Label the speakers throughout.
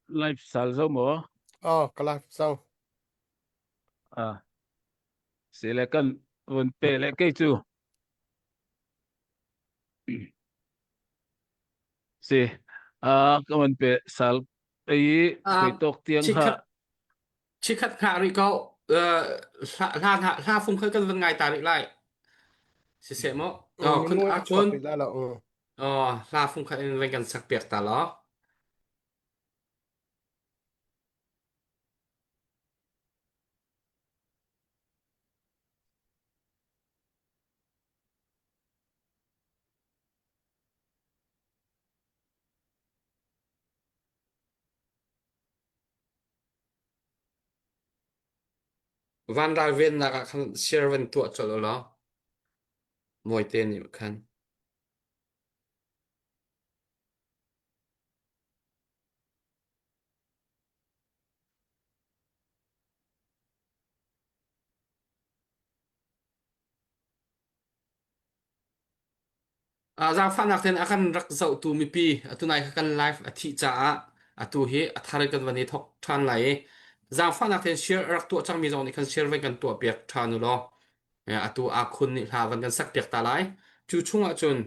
Speaker 1: live salzo mo
Speaker 2: Kala sau
Speaker 1: silakan un pele ke chu si kaman pe sal ai koi tok tiang ha
Speaker 3: chỉ khát hạ rồi cậu la phun khơi cái vấn ngày ta lại sẽ mọ
Speaker 2: min
Speaker 3: con
Speaker 2: mo
Speaker 3: à
Speaker 2: chua
Speaker 3: con
Speaker 2: pi la la
Speaker 3: la phun khơi vấn gần sắc biệt ta lo van ra viên là khăn share viên tuột cho nó mồi tên như khăn giang phan tên akan rak dậu tu mi pi tu này akan live thị trả tu hi thari kan vani thok than lại giang phan tên share rak tuột trang mi zong ni kan share viên kan tuột biệt than lo tu khun ni ha van kan sak biệt ta lại chu chunga chun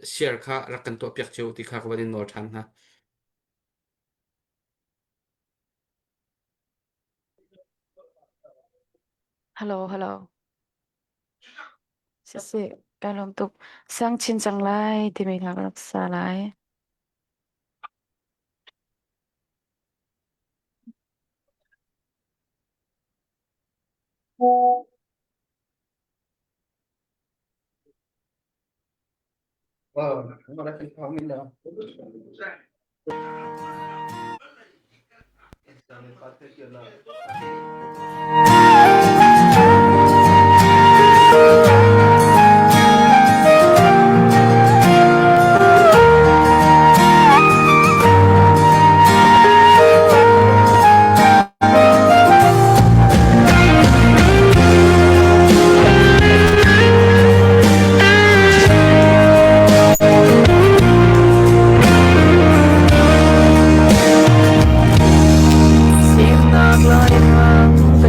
Speaker 3: share kha rak kan tuột biệt chu ti kha ka vani no than ha
Speaker 4: Hello, hello. Sisi, kalau untuk sang cincang lai, thì mình học xa lại.
Speaker 3: nó đã thành công mình đâu
Speaker 4: Sim nagloy mang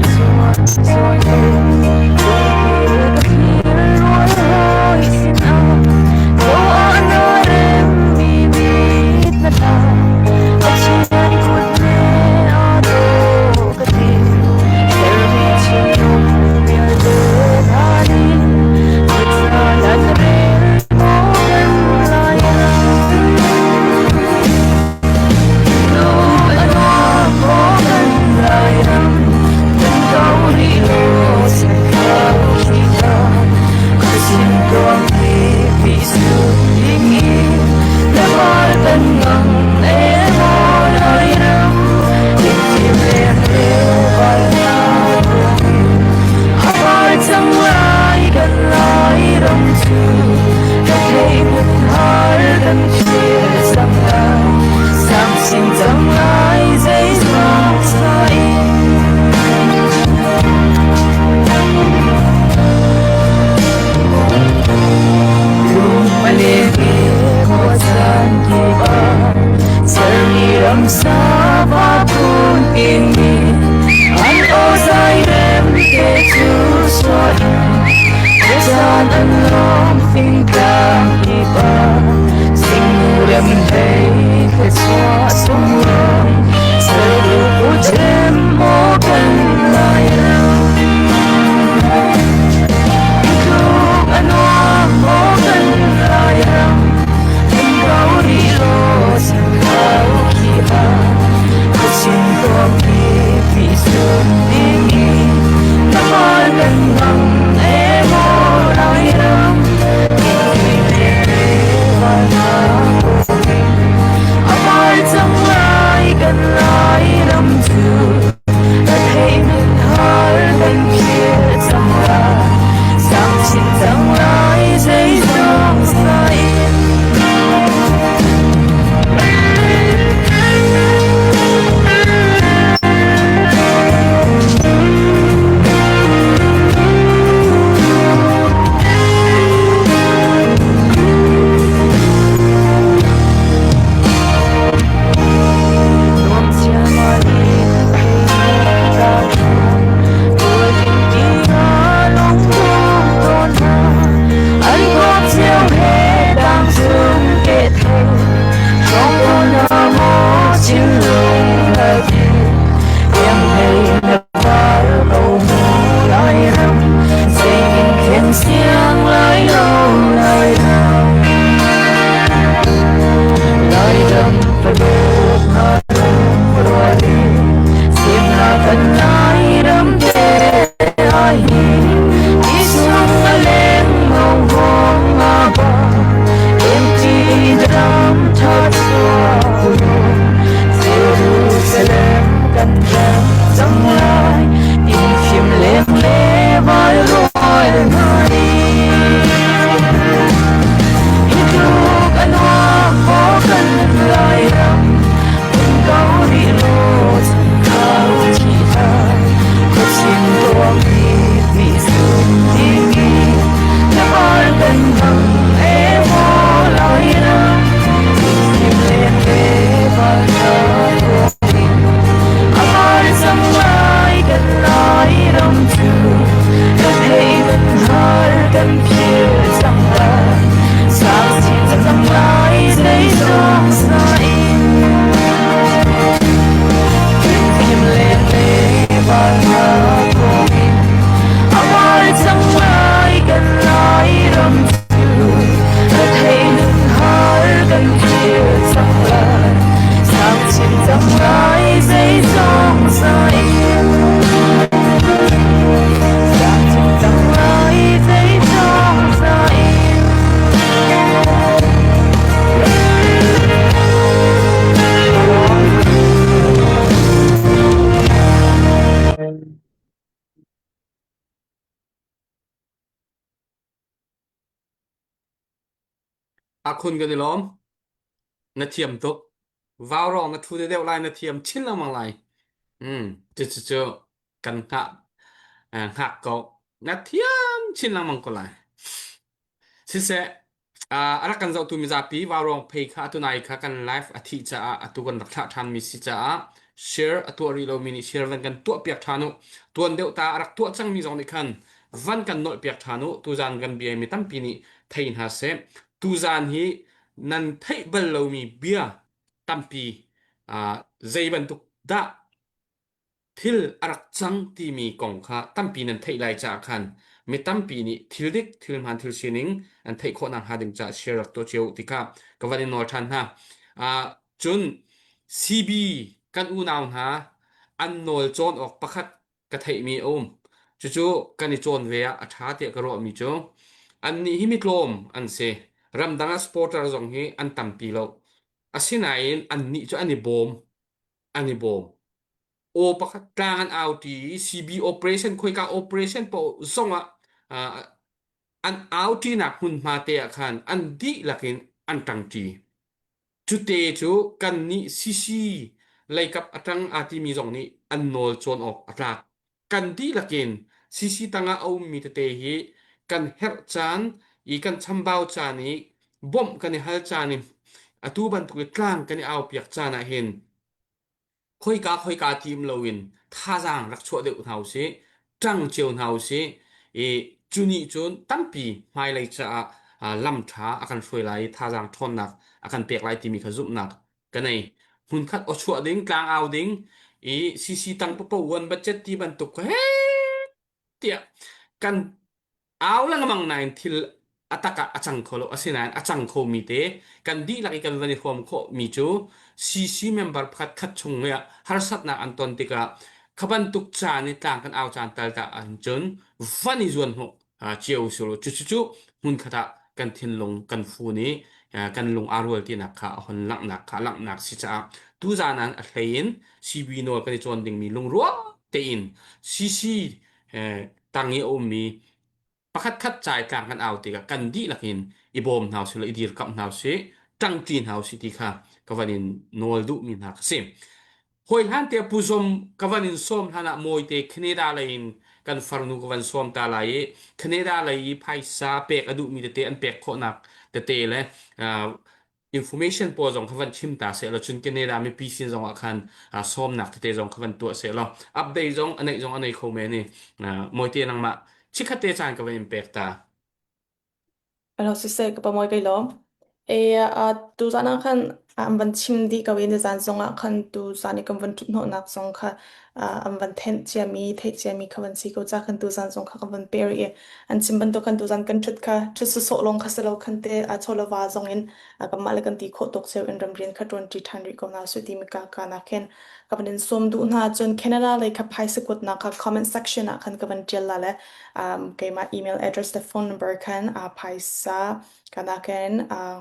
Speaker 3: khun cái này lom nó thiềm tục vào rong nó thu đeo lại nó thiềm chín là mang lại chứ cần hạ cậu nó thiềm chín là mang còn lại sẽ ara kan zau tu mi zapi warong pay kha tu nai kha kan live athi cha atu kan rakha than mi si cha share atu ri lo mini share van kan tu piak thanu tuan deu ta arak tu chang mi zong ni khan van kan nol piak thanu tu zan kan bi mi tam pi ni thein ha se tu zan hi nan thei bal lo mi bia tam pi zai ban tu da thil arak chang ti mi kong kha tampi nan thei lai cha khan mi tampi ni thil dik thil man thil sining an thei kho nang hading cha share to cheu tika kawani no than ha chun cb kan u naw ha an nol chon ok pakhat ka thei mi chu chu kan ni chon ve a tha te ka ro mi chu an ni hi mi tlom an se ramdanga sporter zong hi an tampi lo asinain an ni chu ani bom o pakhat tlangan auti CB operation khoi ka operation po zonga an auti na hun ma te khan an di lakin an tang ti chu te chu kan ni CC laikap atang ati mi zong ni an nol chon ok atak kan di lakin CC tanga au mi te hi kan her chan I kan chambao chani bom kan ni hal chani atu ban tu tlang kan ni au piak chana hin khoi ka team lowin tha jang rak chho de thau se tang cheu thau se chuni chun tampi mai lai cha lam tha akan hroi lai tha jang thon nak akan pek lai ti mi khazum nak kanai hun khat o chho ding tlang au ding cc tang po won budget ti ban tuk he tia kan aw lang mang nine til ataka achang kholo asinan achang kho mi te kan di laki kan vani khom kho mi chu cc member phat khat chung ya har sat na anton tika khaban tuk cha ni tang kan aw chan tal ta an chun vani zuan ho chiu solo chu chu chu mun khata kan thin long kan fu ni kan lung arwal ti na kha hon lak nak si cha tu za nan a hlein cb no kan chon ding mi lung ro te in cc tangi om mi pakhat khat chai tlang kan au ti ka kan di lakin ibom naw sila idir kap naw se tang tin naw si ti kha kavanin nol du min ha sim hoi han te puzom kavanin som hana moi te Canada lain kan farnu kavan som ta lai Canada lai phaisa pek adu mi te an pek kho nak te le information po jong khavan chim ta se lo chun Canada mi pisin jong akhan som nak te jong khavan tu se lo update jong anei kho me ni moi te nang ma chikhate chan ka ven pekta
Speaker 2: Alo si se ka pamoy kay lom. Tu sana kan am van chim di ka wen zan zonga kan tu sani kan van tut no nak zong kha am van ten chia mi the chia mi ka van si ko cha kan tu zan zong kha kan van peri an chim ban to kan tu zan kan tut kha tu su so long kha selo kan te a chola wa zong in ka mal kan ti kho tok se in ram rin kha 20 ko na su ti mi ka na ken ka van som du na chon Canada like ka phai se kot na ka comment section na kan ka van tel la le kay ma email address the phone number kan paisa kanaken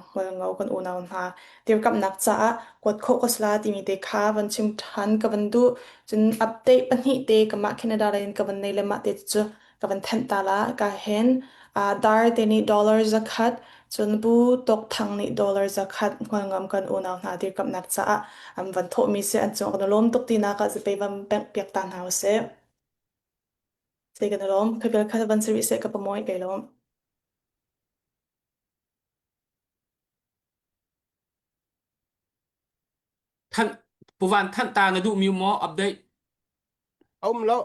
Speaker 2: hol ngau kan unaw na tir kap nak cha kot kho kosla ti mi te kha van chim than ka van du chun update pani te ka ma Canada len ka van nei le ma te chu ka van than ta la ka hen dar te ni dollar zakhat chun bu tok thang ni dollar zakhat hol ngam kan unaw na tir kap nak cha am van tho mi se an chong ka lom tok ti na ka se pe van pek pek tan ha se Sige na lom, kagal ka van service ka pamoy kay lom.
Speaker 3: than puvan than ta na du mi mo update
Speaker 5: lo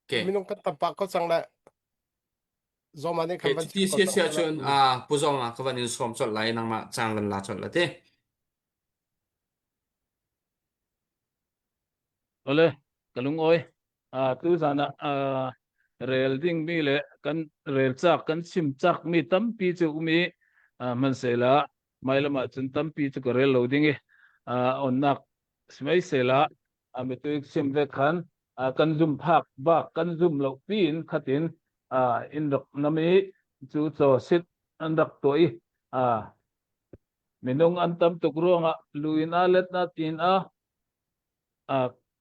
Speaker 3: ke
Speaker 5: minung kan tampak ko sang la zomani
Speaker 3: ke
Speaker 5: kan ban
Speaker 3: ti sia sia chun puzong ka van in som chol lai nang ma chang lan la chol la te
Speaker 1: ole kalung oi tu sana rel ding mi le kan rel chak kan sim chak mi tampi chu mi man sela mai lama chun tampi chu ko rel lo ding e on nak smai sela mi tu sim ve khan kan zum phak ba kan zum lo pin khatin in dok nami chu cho sit an dak toi minung an tam tuk ruanga luin a let na tin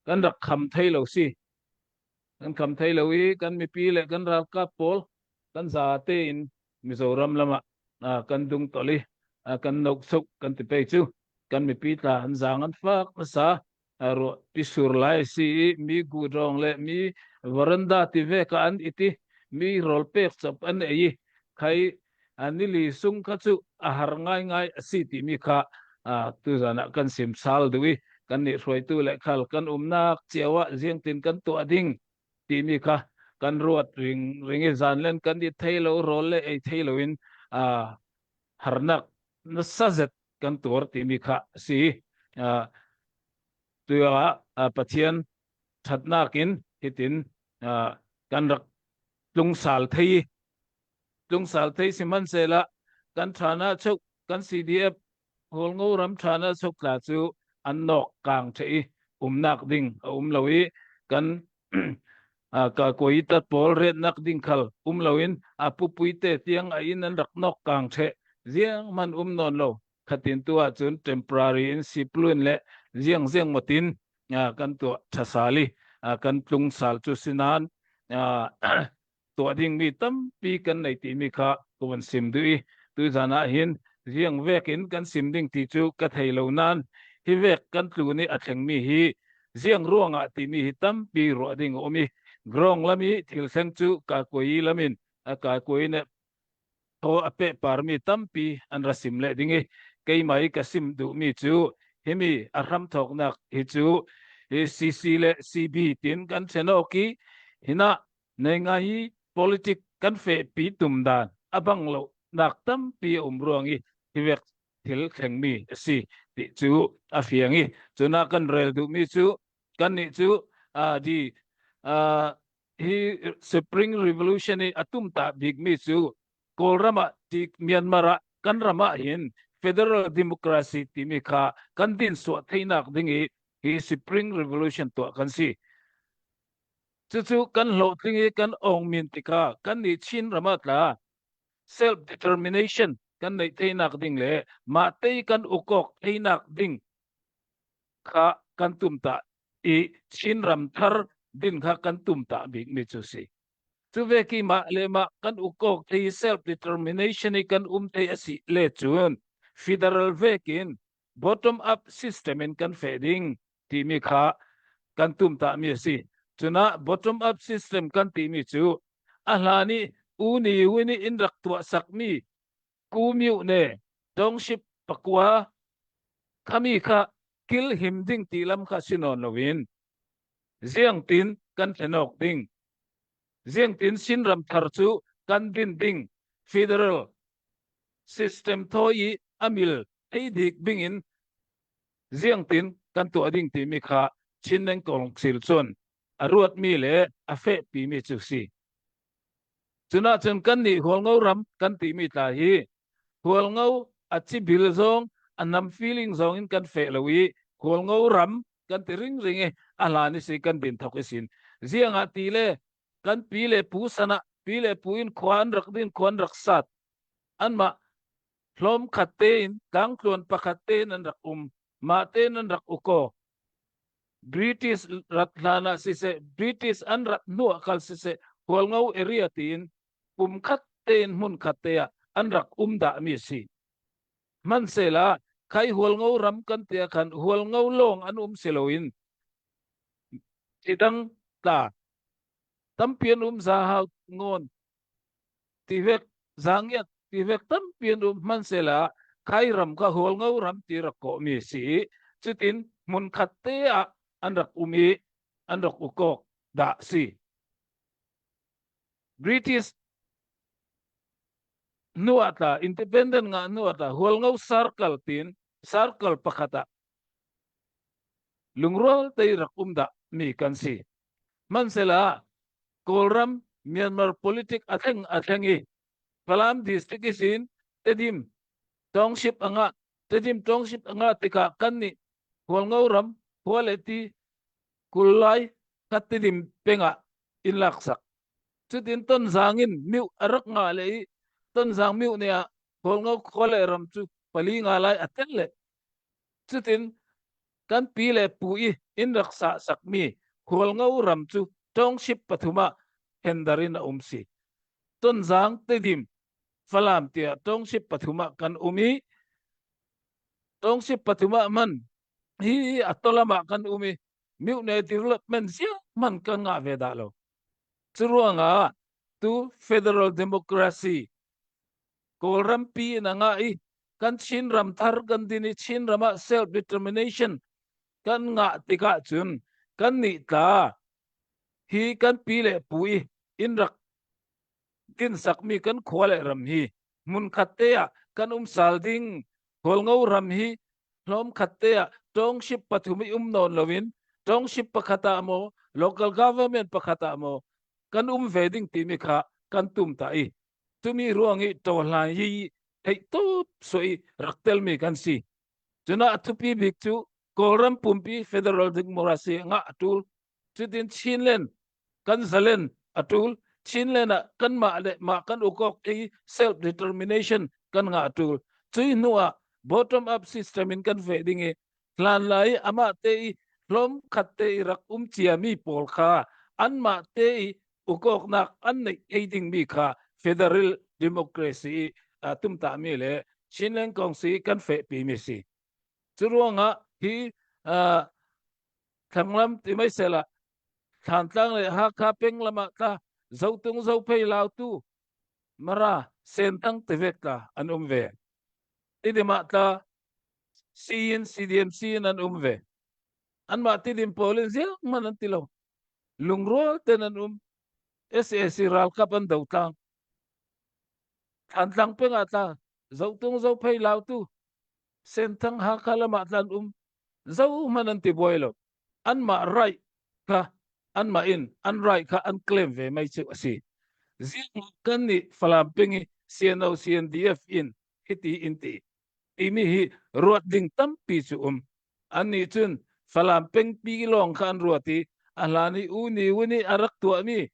Speaker 1: kan rak kham thei lo si kan kham thei lo hi kan mi pi le kan ral ka pol kan za te in Mizoram lama kan dung toli kan nok sok kan ti pe chu kan mi pi ta an zang an fak na sa ro pi sur lai si mi gu rong le mi varanda ti ve ka an iti mi rol pek chap an ei khai ani li sung kha chu a har ngai ngai si ti mi kha tu zana kan sim sal dewi kan ni roi tu le khal kan nak chewa jiang tin kan to ding ti mi kha kan ruat ring e zan len kan di thailo rol le ei thailo in harnak na sazet kan tur ti mi kha si tuya pathian thatnakin hitin kan rak lung sal thei siman sela kan thana chok kan CDF hol ngo ram thana chok la chu an nok kang thei nak ding lowi kan ka koi ta pol red nak ding khal lowin pupui te tiang a in an rak nok kang the ziang man non lo khatin tua chun temporary in siplun le ziang matin kan tu thasali kan tlung sal chu sinan tua ding mi tam pi kan nei ti mi kha kuan sim dui tu zana hin ziang vekin kan sim ding ti chu ka thei lo nan hi vek kan tlu ni a thleng mi hi ziang ruanga ti mi hi tam pi ro ding omi grong lami thil seng chu ka koi lamin ka koi ne tho ape parmi tam pi an rasim le dingi kei mai ka sim du mi chu himi aram thok nak hi chu CC le CB tin kan chenoki hina nei ngai politic kan fe pi tum dan abang lo nak tam pi ruangi hi vek thil thleng mi si ti chu afiangi chuna kan rel du mi chu kan ni chu di hi spring revolution ni atum ta big mi chu kolrama ti Myanmar kan rama hin federal democracy ti mi kha kan din so theinak dingi hi spring revolution to kan si chu kan lo tlingi kan ong min tika kan ni chin rama tla self determination kan nei theinak ding le ma te kan ukok theinak ding kha kan tumta i chin ram thar din kha kan tumta big mi chu si chu ve ki ma le ma kan ukok thei self determination kan thei asi le chun federal vekin bottom up system in kan feding ti mi kha kan tumta mi si chuna bottom up system kan ti mi chu ahlani uni wini in rak tua sakmi kumiu ne dongship pakwa kami kha kil himding tilam kha sinon lovin ziang tin kan thenok ding ziang tin sinram thar chu kan din ding federal system thoi amil ei dik bingin ziang tin kan tu ading ti mi kha chineng kong sil chon aruat mi le afe pi mi chu si chuna chen kan ni hol ngau ram kan ti mi ta hi hol ngau achi bil zong anam feeling zong in kan fe lowi hol ngau ram kan ti ring e alani si kan din thok isin ziang ati le kan pi le pu sana pi le pu in khwan rak din khwan rak sat an ma hlom khatte in kang klon pakhatte nan rak ma te nan rak uko British ratlana sise British an rat nu kal sise hol ngau area tin khatten mun khattea an rak da mi si man sela khai hol ngau ram kan te khan hol ngau long an seloin tidang ta tampian za ha ngon ti vek zangyat ti vek tampian man sela khai ram ka hol ngau ram ti rak ko mi si chutin mun khattea an rak an rak ukok da si British nuata independent nga nuata hol ngau circle tin circle pakata lungrol tay rakumda mi kansi mansela kolram Myanmar politik athengi palam district isin tedim township anga tika kanni hol ngau ram quality kulai katidim penga inlaksak chutin ton zangin miu arak nga le ton zang miu ne hol ngau khole ram chu pali nga lai atelle chutin kan pi le pui in raksa sakmi hol ngau ram chu township pathuma hendarin umsi ton zang tedim falam tia township pathuma kan umi tong si patuma man hi atolama kan umi miu ne development sia man kan nga veda lo churuanga tu federal democracy kolram pi na nga I kan chin ram thar kan dini chin rama self determination kan nga tika chun kan ni ta hi kan pi le pui in rak tin sakmi kan khwale ram hi mun khatea kan sal ding hol ngau ram hi hlom khatea tong ship pathumi non lovin tong ship pakhata mo local government pakhata mo kan veding ti mi kha kan tum ta I tumi ruangi to la hi hei to soi raktel mi kan si chuna thupi bik chu koram pumpi federal democracy nga atul chutin chinlen kan zalen atul chinlen kan ma kan ukok I self determination kan nga atul chui nuwa bottom up system in kan veding e lan lai ama te hlom khatte rak chiami pol kha an ma te ukok nak an nei heading mi kha federal democracy tum ta mi le chinlen kong si kan fe pi mi si churuanga hi thanglam ti mai sela than tlang le ha kha peng lama ta zo tung zo pei lau tu mara sen tang te vek ta an ve ti de ma ta sin CDMC an ve an ma ti dim polin zel man an tilo lungro ten an SSC ral kap an dau tang than tlang peng ata zo tung zo pei lau tu sen tang ha kala ma tan zo man an ti boilo an ma right ka an ma in an right ka an claim ve mai chu si zil kan ni falam pengi CNO CNDF in hiti inti ini hi ruat ding tampi chu ani chun falam peng pi long khan ruati alani uni arak tu mi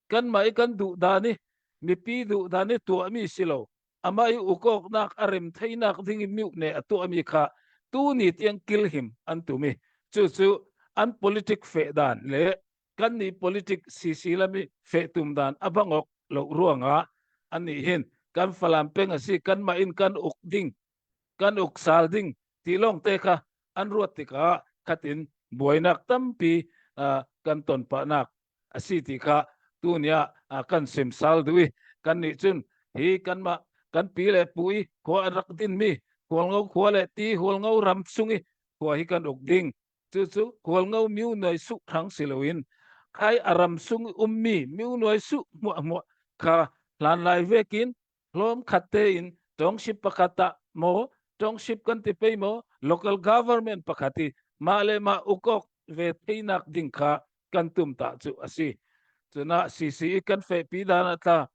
Speaker 1: kan mai kan du dani mi pi du dani tu mi silo amai ukok nak arem thainak ding miu ne atu mi kha tu ni tiang kill him an tu mi chu an politic fe dan le kan ni politic si lami fe tum dan abangok lo ruanga ani hin kan falam peng asi kan ma in kan uk ding kan uk sal ding tilong te kha an ruat ti ka khatin boinak tampi kan ton pa nak asi ti kha tu nia kan sim sal dui kan ni chun hi kan ma kan pi le pui ko rak din mi hol ngau ko le ti hol ngau ram sungi ko hi kan uk ding chu hol ngau miu noi su thang siloin khai aram sung ummi miu noi su mo kha lan lai vekin lom khatte in tong ship pakata mo tong ship kan ti pe mo local government pakati male ma ukok ve theinak ding kha kan tum ta chu asi chuna CC kan fe pi dan ta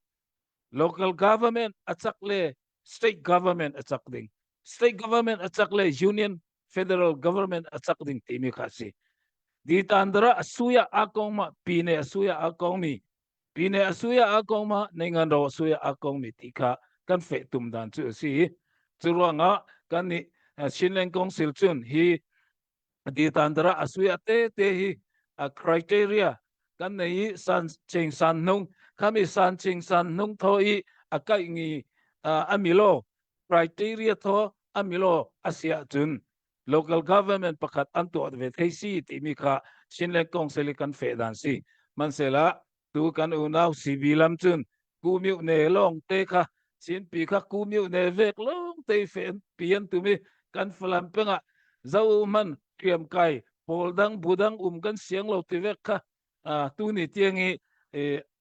Speaker 1: local government achak le state government achak ding state government achak le union federal government achak ding ti mi khasi di tandra asuya akong ma pine asuya akong mi pine asuya akong ma nengan ro asuya akong mi tika kan fe tum dan chu si churuanga kan ni Shinlen kong silchun hi di tandra asuya te hi criteria kan nei san ching san nung kami san ching san nung thoi akai ngi amilo criteria tho amilo asia chun local government pakhat antu adve theisi ti mi kha Shinlen kong selikan fe dan si mansela tu kan unaw sibilam chun kumiu ne long te kha sin pi kha kumiu ne vek long te fe pian tu mi kan falam penga zau man kiam kai poldang budang kan siang lo ti vek kha tu ni tiangi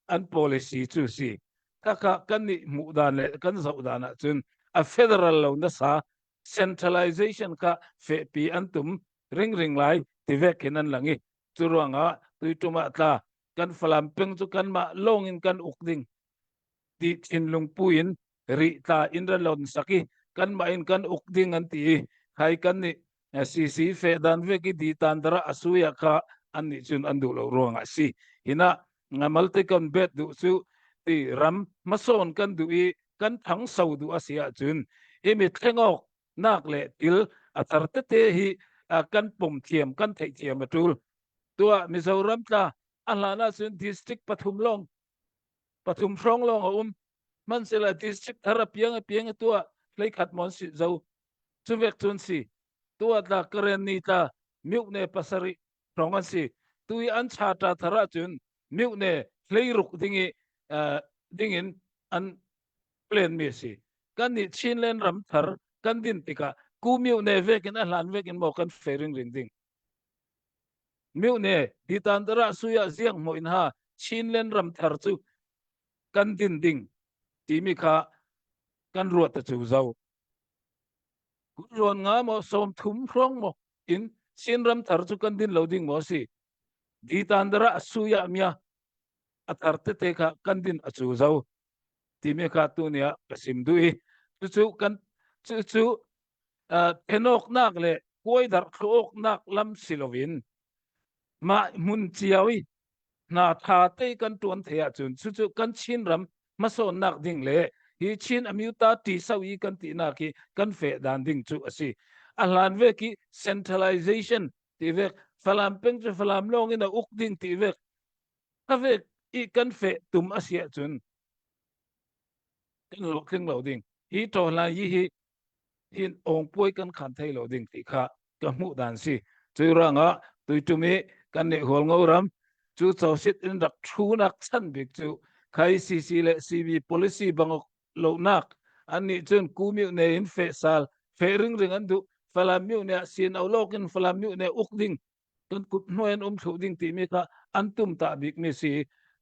Speaker 1: an policy chu si kaka kan ni mu dan le kan zau dana chun a federal lo na sa centralization ka fe pi antum ring lai ti vek hinan langi churuanga tuituma ta kan falam peng chu kan ma long in kan ukding ti chinlung puin ri ta inralon saki kan ma in kan ukding an ti khai kan ni CC fe dan veki di tandra asuya ka an ni chun andulo ruanga si hina ngamal te kan bet du su ti ram mason kan du I kan thang sau du asia chun imi thengok nak le til atar te hi kan pom thiam kan thei thiam atul tua Mizoram ta alana sun district pathum frong long man sela district thara piang tua lei khat mon si zo chu vek chun si tua ta karen ni ta miu ne pasari rongan si tui an cha ta thara chun miu ne hleiruk dingi dingin an plan mi si kan ni chin len ram thar kan din tika ku miu ne vekin a hlan vekin mo kan fering ring ding miu ne di tan tara suya ziang mo in ha chin len ram thar chu kan din ding ti mi kha kan ruat ta chu zau ruan nga mo som thum rong mo in chin ram thar chu kan din loading mo si di tan tara suya mia atar te kha kan din a chu zau ti mi kha tu nia kasim dui chu kan chu enok nak le koi dar khok nak lam silovin ma mun chiawi na tha te kan tuan thea chun chu kan chin ram ma so nak ding le hi chin amiuta ti sawi kan ti na ki kan fe dan ding chu asi alan ve ki centralization ti ve falam peng chu falam long in a uk ding ti ve ka ve i kan fe tum asia chun kan lo keng lo ding hi to la hi hin ong poi kan khan thei lo ding ti kha ka mu dan si chu ranga tui tu mi kan ne hol ngau ram chu chaw sit in rak thu nak chan bik chu khai cc le cb policy bangok lo nak an ni chun ku mi ne in fe sal fe ring ring an du falam mi ne sin au lok in falam mi ne uk ding kan kut noen thu ding ti mi kha an tum ta bik mi si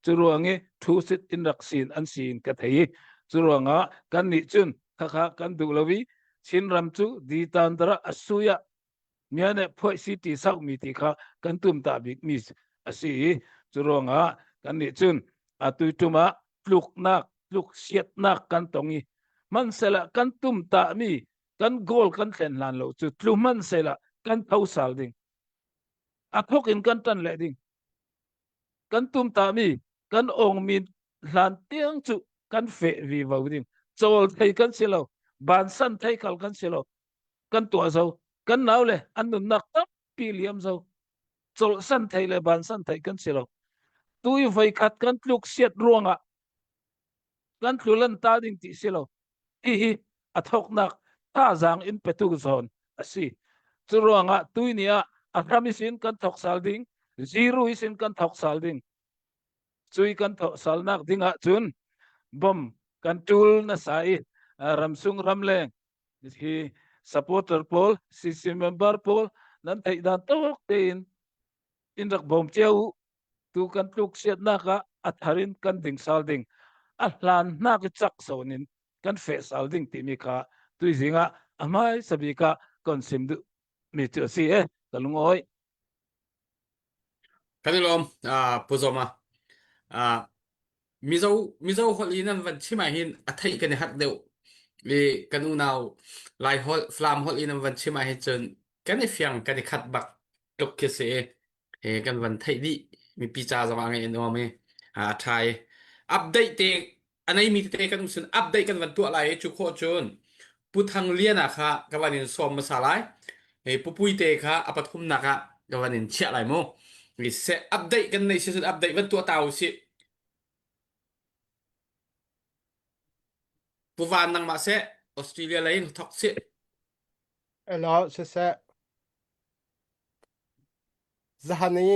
Speaker 1: chu ruange thu sit in rak sin an sin ka thei chu ruanga kan ni chun kha kan du lowi chin ram chu di tan tara asuya miane phoi si ti sau mi ti kha kan tum ta bik mi asi churonga kan ni chun atui tuma pluk siat nak kan tongi man sela kan tum ta mi kan gol kan thlen lan lo chu tlu man sela kan thau sal ding athok in kan tan le ding kan tum ta mi kan ong min hlan tiang chu kan fe vi vau ding chol thei kan silo ban san thei khal kan silo kan tua zo kan nau le an nun nak tap pi liam zo chol san thei le ban san thei kan silo tui vai khat kan tluk siat ruanga kan tlulan ta ding ti silo hi athok nak ta zang in petu zon asi chu ruanga tui nia akhamisin kan thok sal ding zero isin kan thok sal ding chui kan thok sal nak dinga chun bom kan tul na sai ramsung ramleng hi supporter pol cc member pol nan thei dan tok tin in rak bom cheu tu kan tluk siat naka atharin kan ding sal ding ahlan nak chak sonin kan fe sal ding ti mi kha tui zinga amai sabika kon sim du mi tu si kalungoi
Speaker 3: kanilom puzoma mizo holi nan van chima hin athai kan hak deu le kanu naw lai hol flam holi nan van chima hin chun kan fiang kan khat bak tok ke se kan van thai di mi pi cha zawa ngai no me thai update te anai mi te kan sun update kan van tu lai chu kho chun pu thang lian kha ka vanin som ma salai pu pui te kha apathum na ka ka vanin chia lai mo mi se update kan nei se update van tu tau si pu van nang ma se Australia lain thok si
Speaker 5: Hello, sisa. Zahani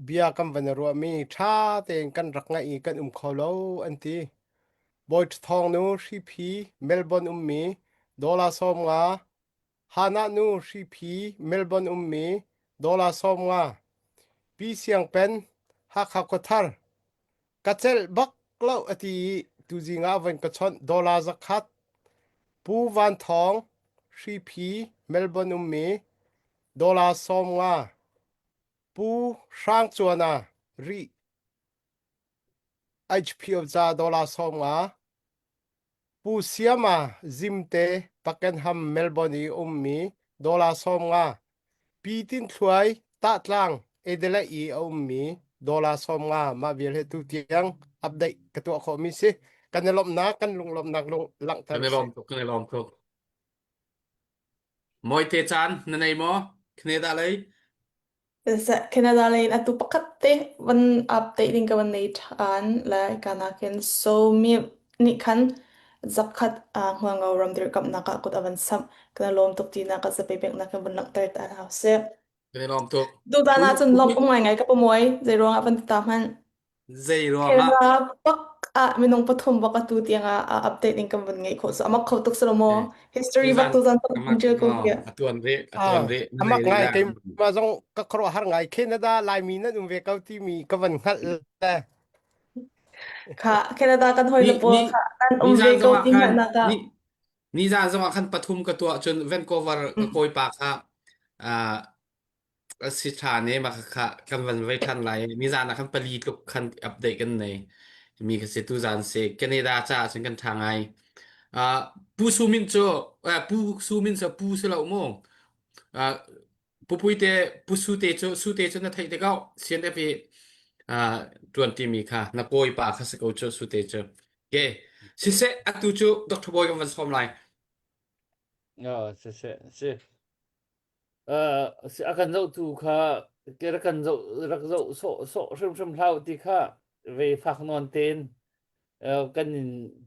Speaker 5: bia kam vanaru mi tha ten kan raknga I kan kholo anti boy thong nu cp Melbourne mi dollar som nga hana nu cp Melbourne mi dollar som nga pi siang pen ha kha ko thar kachel bak lo ati tu zinga van ka chon dollar zakhat pu van thong cp Melbourne mi dollar som nga pu sang chuana ri hp of za dollar som nga pu siama zimte pakenham Melbourne mi dollar som nga pitin thluai ta tlang edela I mi dollar som nga ma vil he tu tiang update ka to kho mi se kan lom na kan lung lom nak lung lang tar se
Speaker 3: kanilom thok moi te chan nanai mo kneda lai
Speaker 2: Canada lain atu pakat te van update ding ka van nei than la kana ken so mi ni khan zakhat huang ngau ram dir kam naka kut avan sam kana lom tok ti naka sa pebek naka van lak tar ta hause
Speaker 3: cái này làm tục
Speaker 2: tu ta na chun lom
Speaker 3: pui
Speaker 2: ngai ngai ka pamoy zai rong avan ta man
Speaker 3: dây rồi
Speaker 2: kena
Speaker 3: ngã
Speaker 2: pak minong pathum baka tu tianga update in kam van ngai kho so amak kho tok salomo history bak tu zan tok
Speaker 3: amak
Speaker 2: jil ko kia
Speaker 3: atuan re
Speaker 5: amak
Speaker 3: dây
Speaker 5: ngai
Speaker 3: ra
Speaker 5: cái mà dòng các khẩu har ngai Canada lại mi nó về câu ti mi cái vấn hát là
Speaker 2: kha Canada kan hoi
Speaker 3: ni
Speaker 2: lo po
Speaker 3: ni
Speaker 2: kha kan
Speaker 3: ni
Speaker 2: ve
Speaker 3: zan
Speaker 2: ko
Speaker 3: zong
Speaker 2: ting
Speaker 3: akan
Speaker 2: na ka
Speaker 3: ni zan zong akan pathum ka tua chun Vancouver ka koi pa kha àสิฐานนี้มาค่ะกันวันไว้ทันไรมีจานนะครับปรีตุกคันอัปเดตกันในมีกสิตุจานเซแคนาดาจ้าฉันกันทางไงอ่าปูซูมินโจปูซูมินจะปูสละอุโมงอ่าปูปุยเตปูซูเตโจซูเตโจนะไทยเด็กเอาเสียนเอฟีอ่าจวนที่มีค่ะนักโอยปากคัสกโอโจซูเตโจเกสิเซอัตุโจดรบอยกันวันสอมไลน์
Speaker 1: sẽ sẽ akan dậu tu kha cái akan dậu rak dậu so sum thau ti kha về phạc non tên kan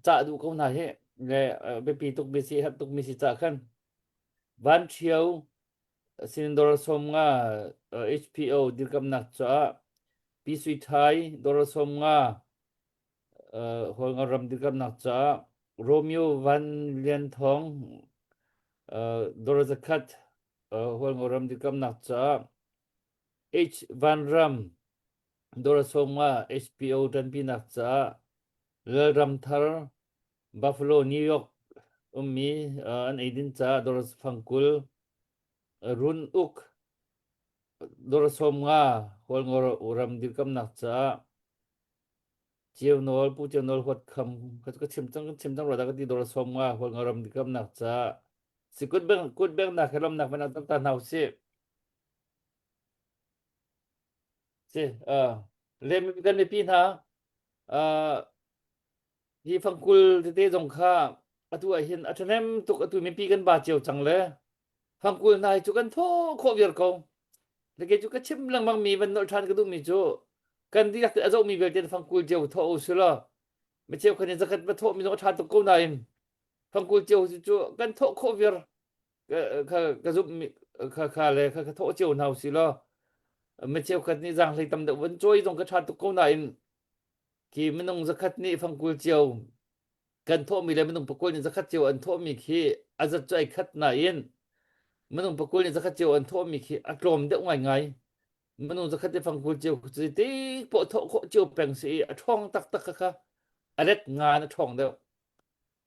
Speaker 1: cha du ko na he le be pi tuk be si hat tuk mi si cha khan van chiao sinindor som nga HPO dirkam nak cha pi sui thai dor som nga hol nga ram dirkam nak cha Romeo van lian thong dor zakat hol nga ram dirkam nak cha H van ram dor som nga HPO dan pi nak cha le ram thar Buffalo New York ummi an edin cha dor phangkul run uk dor som nga hol ngor uram dirkam nak cha chiêu nol pu chiêu nol hot kham ka chim chang roda ka ti dor som nga hol ngoram dirkam nak cha sikut beng na khalam nak mana ta nau se le mi kan me pi na hi phangkul te jong kha atu a hin athanem tuk atu mi pi kan ba chiêu chang le phangkul nai chu kan tho kho vir ko le ke chu ka chim lang mang mi ban nol than ka du mi chu kan di dak azo mi vel ten phangkul chiêu tho usula me chiêu kan zakat ba tho mi no than tuk ko na im phangkul chiêu chu kan tho kho vir ka giúp mi kha le kha tho chiêu nào xí lo me chiêu kan ni jang lai tam da wan choi jong ka than tuk ko na im ki minong zakat ni phangkul chiêu kan tho mi le minong pakul ni zakat chiêu an tho mi khi azat chai khat na in minong pakul ni zakat chiêu an tho mi khi atlom de ngai ngai minong zakat te phangkul chiêu chi ti po tho kho chiêu peng si a thong tak tak kha aret nga na thong de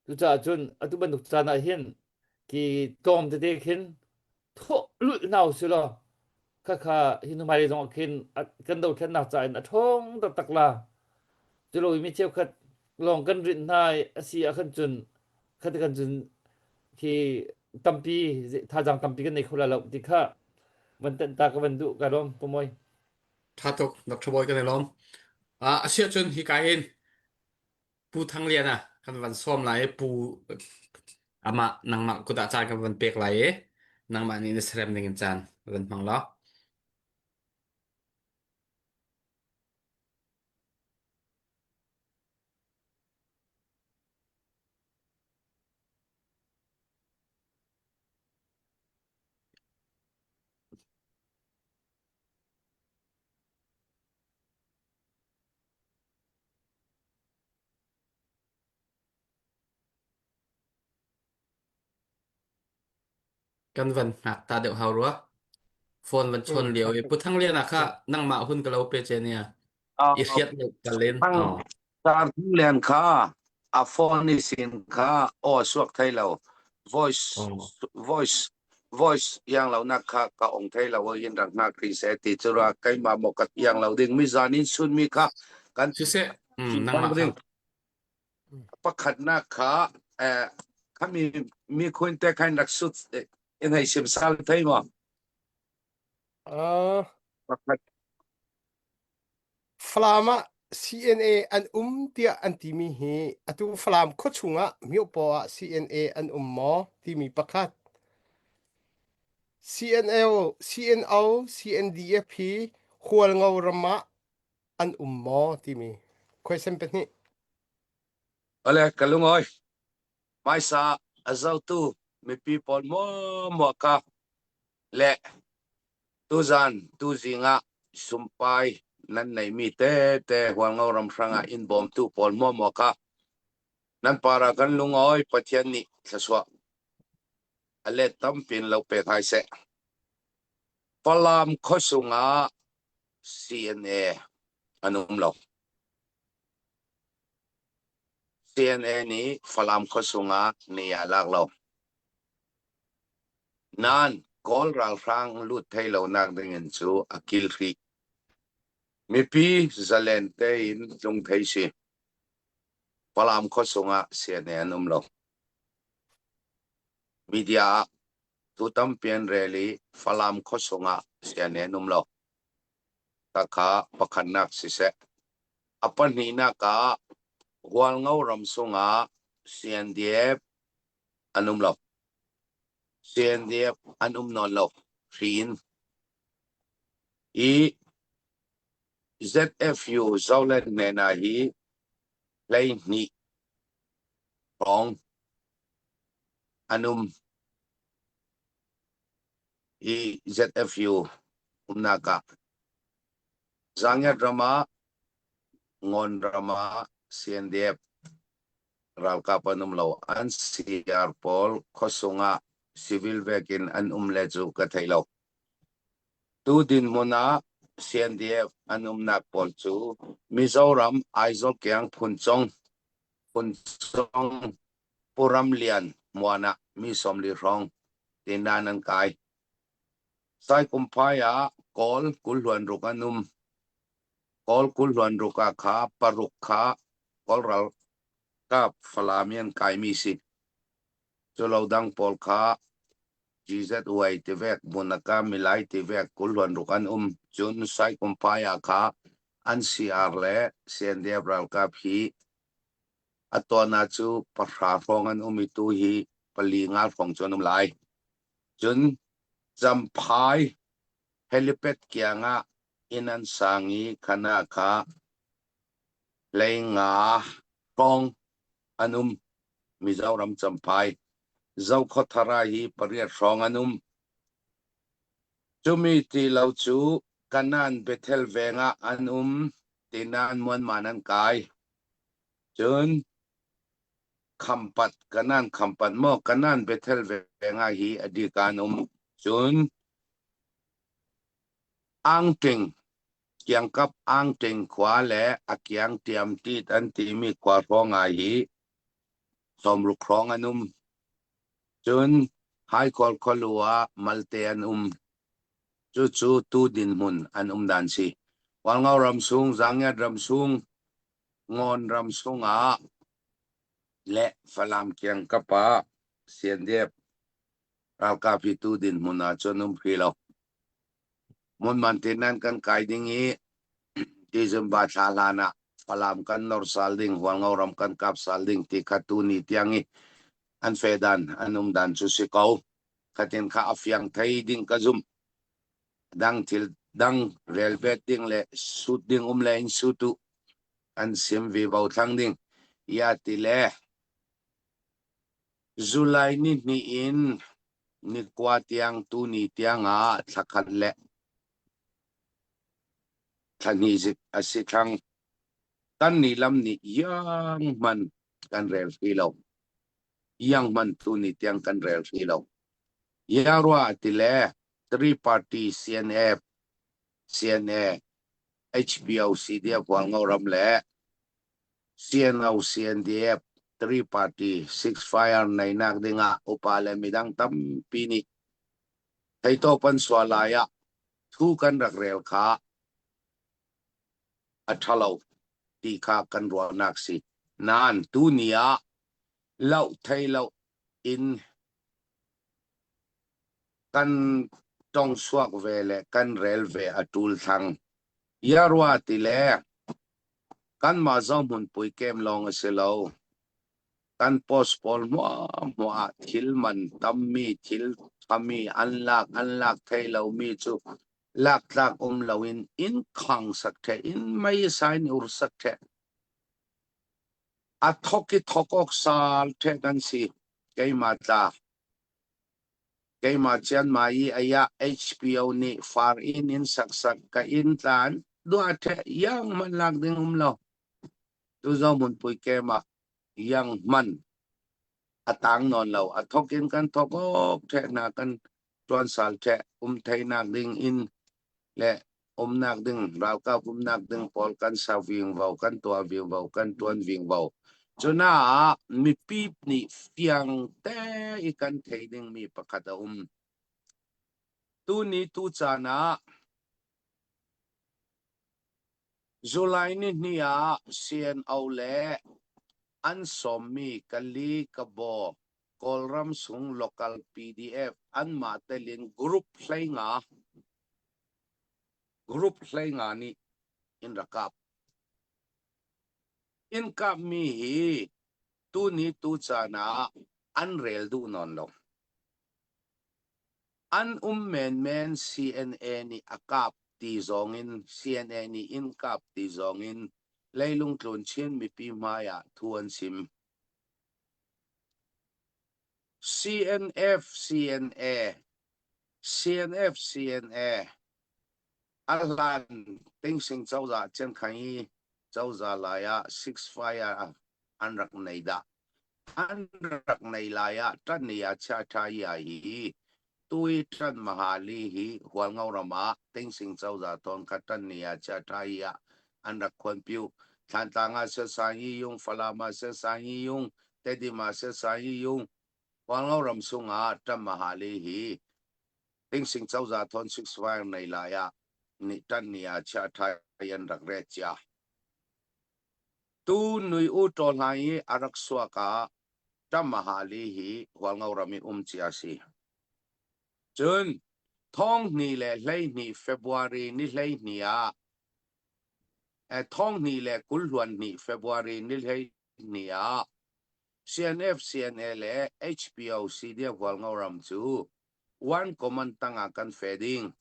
Speaker 1: tu cha chun atu ban duk cha na hin ki tom te khin tho lu nau si lo kha hinu mai jong khin kan do then na cha na thong tak tak la chu lo mi chiêu khat long kan rin nai asia khan chun khat kan chun ki tampi tha jang tampi kan nei khola lo ti khaวันเต็นตากวันดุกระดมปมวย
Speaker 3: ถ้าตกดอกทบอยกันในล้อมเสียจนฮิกาเห็นปูทั้งเรียนกันวันซ้อมไหลปูอามานังมากุตาจานกันวันเปียกไหลนังมานี่นสเรมหนึ่งจานวันมังล้อกันวันหักตาเดียวเฮารัวโฟนวันชนเหลียวปูทั้งเรียนค่ะนังมาหุ่นกับเราเปเจเนี่ยอีเฟียดกันเล่น
Speaker 6: ตั้งตามที่เรียนค่ะอาฟอนนี่สินค่ะอ๋อสวกไทยเรา voice voice อย่างเรานักค่ะกับองค์ไทยเราเห็นรักนักคริสเตียนจุราใครมาบอกกับอย่างเราดึงมิจานินสุนมีค่ะกัน
Speaker 3: ชื่อเสนังมาค่ะ
Speaker 6: ประคัดนักค่ะเขามีคนแต่ใครนักสุดยังไงสิบสามไทยมั้งประคัด
Speaker 5: flama CNA an tia an ti mi hi atu flam kho chunga mi po CNA an mo ti mi pakhat CNO CNDF hual ngau rama an mo ti mi question pe ni
Speaker 6: อะไรกันลุงอ้อย mai sa azau tu mi people mo ka le tu zan tu zinga sumpai nan nei mi te huang ngau ram franga in bom tu pol mo ka nan para kan lungoi pathian ni thaswa ale tampin lo pe khai se palam khosunga CNA anum lo CNA ni falam khosunga ni alak lo nan kol ral frang lut thailo nak dingin chu akil ri mi pi zalen te in lung thei si palam khosunga CNA anum lo media tu tampian rally falam khosunga CNA anum lo taka pakhanak si se apan ni na ka hual ngau ram sunga CNDF anum lo CNDF anum non lo rin i ZFU zaulen nena hi play ni rong anum i ZFU umnaka zangya drama ngon drama CNDF ralka panum lo an CR Paul khosunga civil vekin an leju ka thailo tu din mona CNDF anum nak pol chu Mizoram Aizol kyang phunchong puram lian muana mi somli rong tinanan kai sai kumpaya kol kulhuan rukanum kol kulhuan ruka kha paruk kha kol ral kap falamian kai mi si chulodang pol kha GZY tivek munaka milai tivek kulhuan rukan chun sai kumpaya kha an CR le CNDF ral kap hi atona chu parha rongan itu hi palinga rong chunum lai chun jamphai helipad kianga inan sangi khana kha lenga rong anum Mizoram jamphai zau khothara hi pariat rong anum chumi ti lau chu kanan bethel venga anum tinan mon manan kai chun khampat kanan khampat mo kanan bethel venga hi adikanum chun angting kiang kap angting khwa le akyang tiam ti tan ti mi khwa ronga hi somru krong anum chun hai kol kolua malte anum chu tu din mun anum dan si walngau ram sung zangya ram sung ngon ram sunga le falam kiang kapa CNDF ralka pitu din muna chunum philo mun mantinan kan kaidingi tizumba thalana falam kan nor salding walngau ram kan kap salding ti khatuni tiangi an fedan anum dan chu sikau khatin kha afyang thai ding kazum dang til dang railway ding le sut ding le in sutu an sim vi bau thang ding ya ti le July ni in ni kwa tiang tu ni tianga thakhat le thani zik asithang kan ni lam ni yang man kan rel filo yang man tu ni tiang kan rel filo yarwa ti le three party CNA HBO CDF walngau ram le CNO CNDF three party six fire nainak dinga upale midang tampini thaito pan swalaya thu kan rak rel kha athalo ti kha kan ro naksi nan tu nia lau thailo in kan tong swak vele kan rel ve atul thang yarwa ti le kan ma zamun pui kem long aselo kan pospol mo thil man tammi thil thami anlak thailo mi chu lak lawin in khang sakte in mai sign ur sakte athoki thokok sal the kan si cái mà ta cái mà chân mà ý aya HPO ni far in sak sak ka in tan dua the yang man lag ding lo tu zo mun pui ke ma yang man atang non lo athokin kan thokok the na kan tuan sal the thai nak ding in le nak ding rau ka nak ding pol kan sa ving vào kan tua ving vào kan tuan ving vào cho na mi pip ni fiang te ikan thei ding mi pakata tu ni tu cha na July ni niya sian aule an som mi kali kabo kolram sung local PDF an matelin group play nga ni in rakap in kap mi hi tu ni tu cha na an rel du non lo an men CNA ni akap ti zongin CNA ni in kap ti zongin leilung tlon chin mi pi maya thuan sim CNA alan ting sing chau za chen khai chau za la ya 6 fire an rak nei da an rak nei la ya tan ni ya cha tha ya hi tui tran mahali hi hual ngau rama ting sing chau za ton ka tan ni ya cha tha ya an rak khon piu than ta nga se sa yi yung falama se sa yi yung tedi ma se sa yi yung hual ngau ram sunga tan mahali hi ting sing chau za ton 6 fire nei la ya ni tan ni ya cha tha yan rak re cha tu nui u to lai arak suaka tamahali hi hual ngau rami chia si chun thong ni le hlei ni February ni hlei ni a thong ni le kulhuan ni February ni hlei ni a CNF CNA le HPO CDF hual ngau ram chu one common tanga kan fading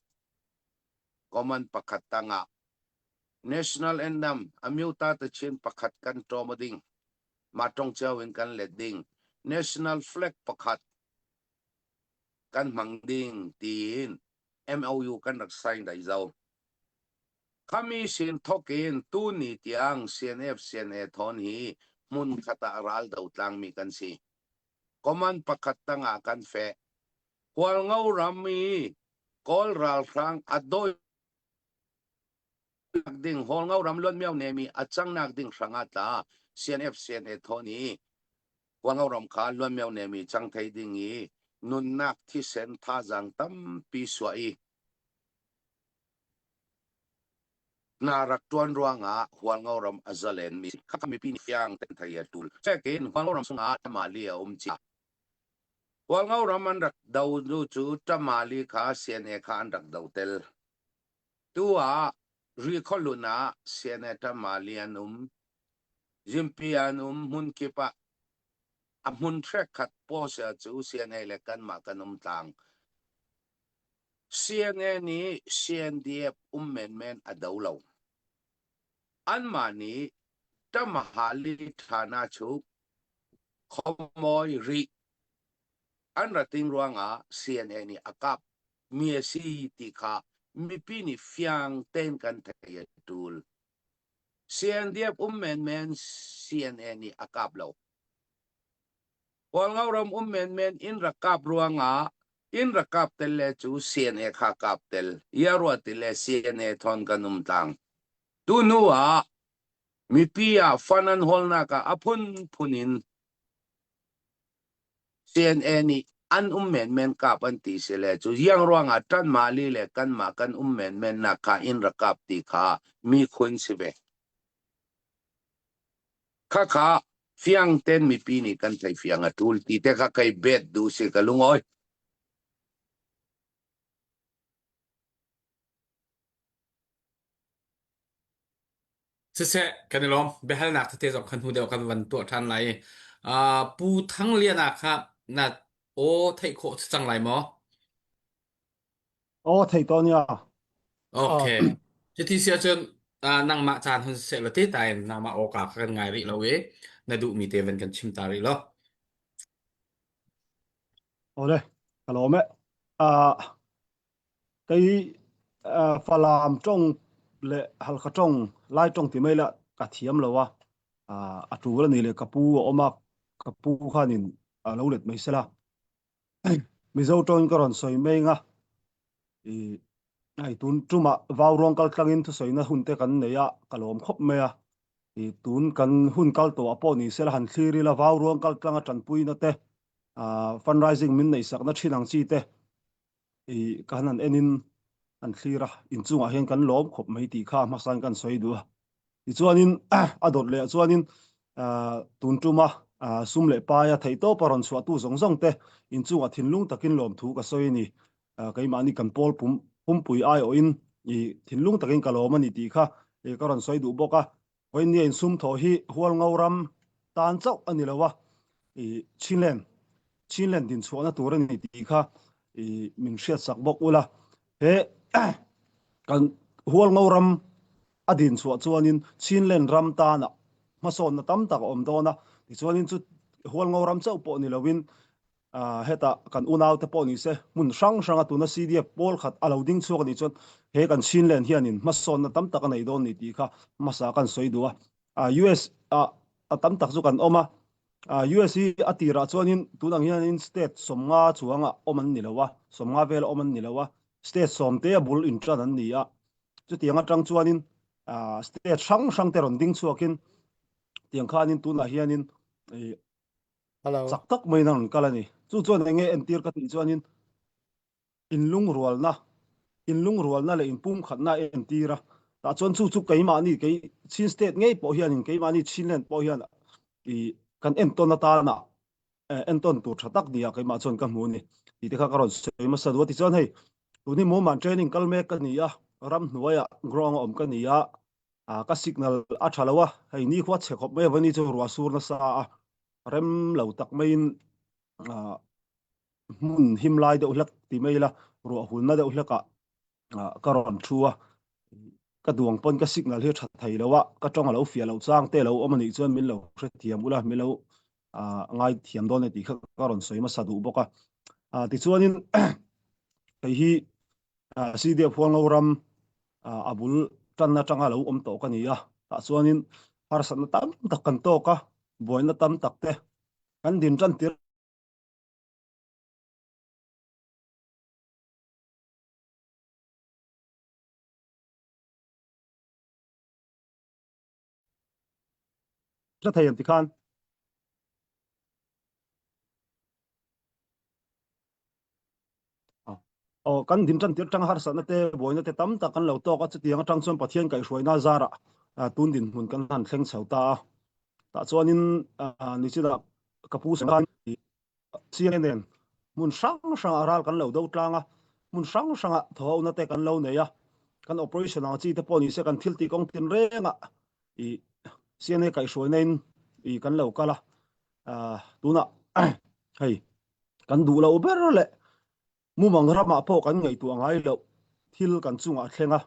Speaker 6: common pakhat tanga national endam amyuta ta chin pakhat kan tomading matong chawin kan ledding national flag pakhat kan mangding tin MOU kan rak sign dai zau kami sin thokin tu ni tiang CNF CNA thon hi mun khata ral dau tlang mi kan si command pakhat tanga kan fe kwal ngau rami kol ral rang adoy ding hol ngau ram lon miao nemi achang nak ding ranga ta CNF CNA thon hi kwal ngau ram kha lon miao nemi chang thai ding hi nun nak thi sen tha jang tam pi swai narak tuan ruanga hual ngau ram azalen mi khami pi yang ten thaya tul chekin hual ngau ram sunga malia chi hual ngau ram an rak dau lu chu tamali kha CNA kha an rak dau tel tua ri kholuna CNA tamalianum jimpianum mun kipa amun trek khat po sa chu CNA le kan ma kanum tang CNA ni CNDF men adaulo an mani tamahali thana chu khomoi ri an rating ruanga CNA ni akap miesi ti kha mi pi ni fiang ten kan thaya tul CNDF men CNA ni akap lo wal ngauram men in rakap ruanga in rakap tel le chu CNA kha kap tel yarwa tile CNA thon kanum tang tu nuwa mi pia fanan holna ka apun punin CNA ni an men kap an ti sele chu yang ruang atan mali le kan ma kan men na ka in rakap ti kha mi khun sibe kha fiang ten mi pi ni kan thai fiang atul ti te kha kai bet du se kalungoi
Speaker 3: se kan lom behal nak te jok khan hu deu kan wan to than lai pu thang lia na kha na o thai kho chang lai mo
Speaker 7: thầy to nha.
Speaker 3: ok chứ thì sẽ chân năng mạ tràn hơn sẽ là tết tài năng mạ o cả kan ngai ri lo we na du mi te ven kan chim ta ri lo
Speaker 7: ole kalome a cái pha làm trong lệ hal khá trong lai trong thì mấy là cả thiam lo wa à chủ là ni le kapu oma kapu khanin à lâu lệ mấy sela mi zo trong cái ron soi mấy nga i ai tun chuma vào rong kal tlangin thu soi na hun te kan ne ya kalom khop me ya i tun kan hun kal to apo ni sela han thiri la vào rong kal tlanga chan pui na te fundraising min nei sak na thinang chi te i kanan enin an thira in chunga hian kan lom khop mai ti kha ma san kan soi du ti chuanin adot le chuanin tun tuma sum le pa ya thei to paron chua tu zong zong te in chunga thinlung takin lom thu ka soi ni kai mani kan pol pum pui ai o in i thinlung takin ka lom ani ti kha e karon soi du boka hoi ni in sum tho hi hual ngauram tan chau ani lawa i chinlen din chuana tur ani ti kha i min hriat sak bok ula he kan hual ngauram adin chuanin chinlen ram ta na ma son na tam tak om dona ti chuanin chu hual ngauram chau po ni lowin heta kan unaw te po ni se mun sang sanga tu na cdf pol khat allowing chu kan ni chon he kan chinlen hianin ma son na tam tak nei don ni ti kha ma sa kan soi duwa us a tam tak chu kan oma USC atira chuanin tunang hianin state somnga chuanga oman nilawa somnga vel oman nilawa state somte bul in tran an ni a chu tianga tang chuanin state sang te ron ding chuakin tiang khanin tuna hianin
Speaker 5: hello
Speaker 7: sak tak mai nan kalani chu chuan enge entir ka ti chuanin inlung rual na le in pum khatna entira ta chuan chu keima ni ke chin state ngei po hianin keima ni chinlen po hian i kan enton na ta na enton tu thatak dia keima chuan ka mu ni ti te kha karon sei ma sadwa ti chuan hei tuni mo man training kalme ka ni a ram hnuaya grong om ka ni a ka signal a thalawa hei ni khwa che khop me wani chu ruwa sur na sa a rem lo tak main mun himlai de ulak ti maila ruwa hulna de ulaka karon thua ka duang pon ka signal hi that thei lawa ka tong lo fia lo chang te lo omani chuan min lo hre thiam ula mi lo ngai thiam don ti kha karon soi ma sadu boka ti chuanin hei hi cdf huang ram abul tanna tanga lo om to ka ni a ta chuanin har san tam tak kan to ka boina tam tak te kan din tran tir ra thei an ti khan kan din tran tir tang har san te boina te tam tak kan lo to ka chu tiang tang chuan pathian kai hruaina zara tun din hun kan han thleng chhauta ta chuanin ni chida kapu sang CNN mun sang aral kan lo do tlanga mun sang tho na te kan lo ne ya kan operational chi te poni se kan thilti kong tin renga i CNN kai hruai nen i kan lo kala tuna hei kan du lo ber le mu mang rama po kan ngai tu angai lo thil kan chunga thlenga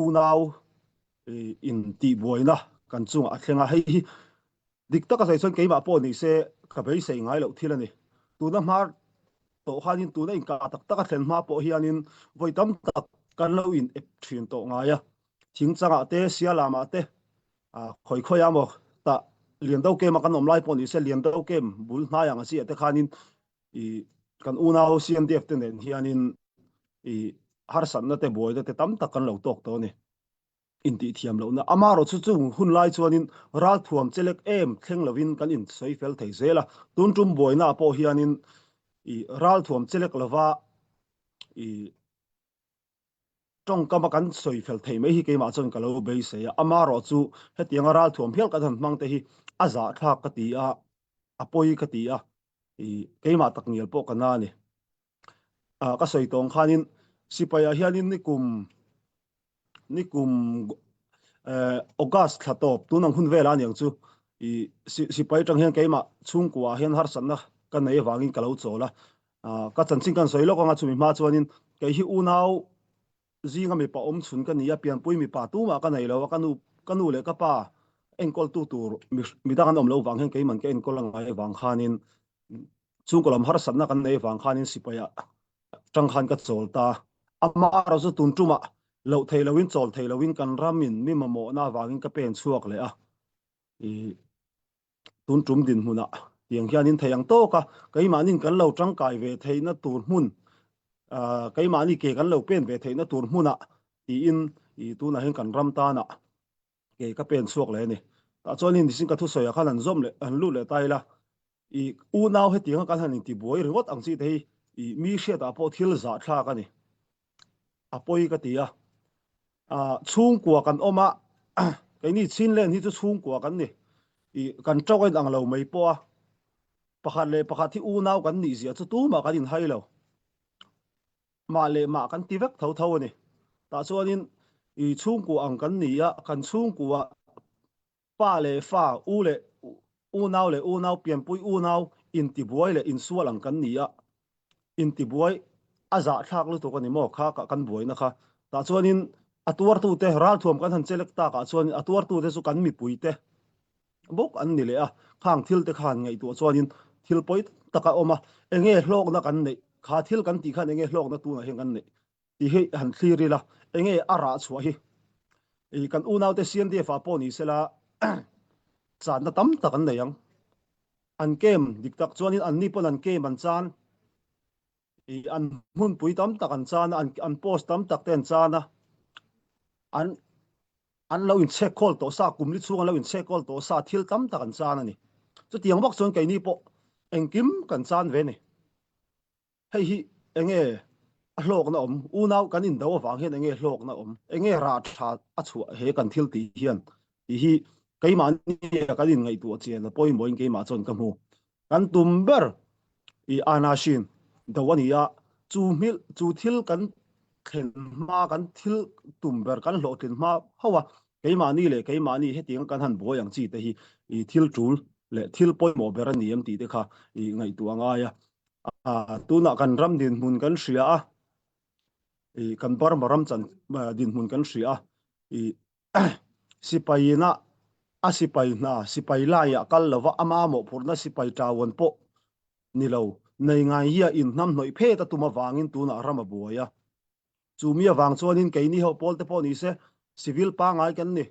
Speaker 7: unaw in ti boina kan chunga thlenga hei dik taka sai chon keima po ni se ka bei sei ngai lo thil ani tuna mar to hanin tuna in ka tak taka thlen ma po hianin voi tam tak kan lo in ep thin to ngaya thing changa te sia lama te khoi amo ta lian dau ke ma kan om lai po ni se lian dau kem bul na yang asi te khanin i kan unaw CNDF te nen hianin i har san na te boy te tam tak kan lo tok to ni in ti thiam lo na amaro chu hun lai chuanin ral thuam chelek em thleng lovin kan in soi fel thei zela tun tum boy na po hianin i ral thuam chelek lova i trong kama kan soi fel thei mai hi ke ma chon kalo be se amaro chu hetiang ral thuam phel ka than mang te hi aza thak ka ti a apoi ka ti a i ke ma tak nial po kana ni ka soi tong khanin sipaya hianin nikum August khatop tunang hun vela niang chu i sipai tang hian keima chung kwa hian har san na kan nei wangin kalo chola ka chan ching kan soi lo ka chumi ma chuanin ke hi unaw zinga mi pa om chun kan nia pian pui mi pa tu ma ka nei lo kanu le ka pa enkol tu tur mi da kan om lo wang hen ke man ke enkol ang ai wang khanin chung kolam har sanna kan nei wang khanin sipaya tang khan ka cholta ama ro zu tun tuma lo thei lowin chol thei lowin kan ramin mi mamo na wangin ka pen chuak le a i tun tum din huna tiang hianin theiang to ka keimanin kan lo tang kai ve theina tur hmun keimani ke kan lo pen ve theina tur hmuna ti in i tuna hen kan ram ta na ke ka pen chuak le ni ta chuanin disin ka thu soya khan an zom le an lu le tai la i u nau he tiang kan hanin ti boi ringot ang chi thei i mi hria ta po thil za thla ka ni apoi ka tia chung kwa kan oma cái ni chin len hi chu chung kwa kan ni i kan tawai ang lo mai po a pakhat le pakhat thi u nau kan ni zia chu tu ma kan in hai lo ma le ma kan ti vek tho tho ni ta chuanin i chung kwa ang kan ni a kan chung kwa pa le fa u nau pian pui u nau in ti buai le in sual ang kan ni a in ti buai aza thak lu to kan ni mo kha ka kan buai na kha ta chuanin atuar tu te ral thuam kan han chelek ta ka chuanin atuar tu te chu kan mi pui te bốc ăn nỉ lệ à khang thil te khan ngay tua chuanin thil poi taka oma enge hlok na kan nei kha thil kan ti khan enge hlok na tu na heng kan nei ti he han thlir la enge ara chua hi e kan u nau te sian de fa po ni sela chan na tam ta kan nei yang an kem dik tak chuanin an ni pon an kem an chan e an hun pui tam tak an chan an post tam tak ten chan an lo in check call to sa kum li chung an lo in check call to sa thil tam ta kan chan ani chu tiang bok chon kai ni po engkim kan chan ve ni hei hi enge a hlok na om u nau kan in do wang hen enge hlok na om enge ra tha a chu he kan thil ti hian ti hi kai man ni kan in ngai tu chen poi moin ke ma chon ka mu kan tum ber i anashin do wani ya chu thil kan khen ma kan thil tum ber kan lo tin ma hawa keimani le keimani he tiang kan han boyang chi te hi i thil tul le thil poi mo ber ani am ti te kha i ngai tu anga ya tuna kan ram din mun kan ria a i kan bar maram chan din mun kan ria i sipaina sipai na sipai la ya kal lawa ama mo phurna sipai tawon po nilo nei ngai hi in nam noi phe ta tuma wangin tuna rama boya chumia wang chuanin keini ho pol te po ni se civil pa ngai kan ni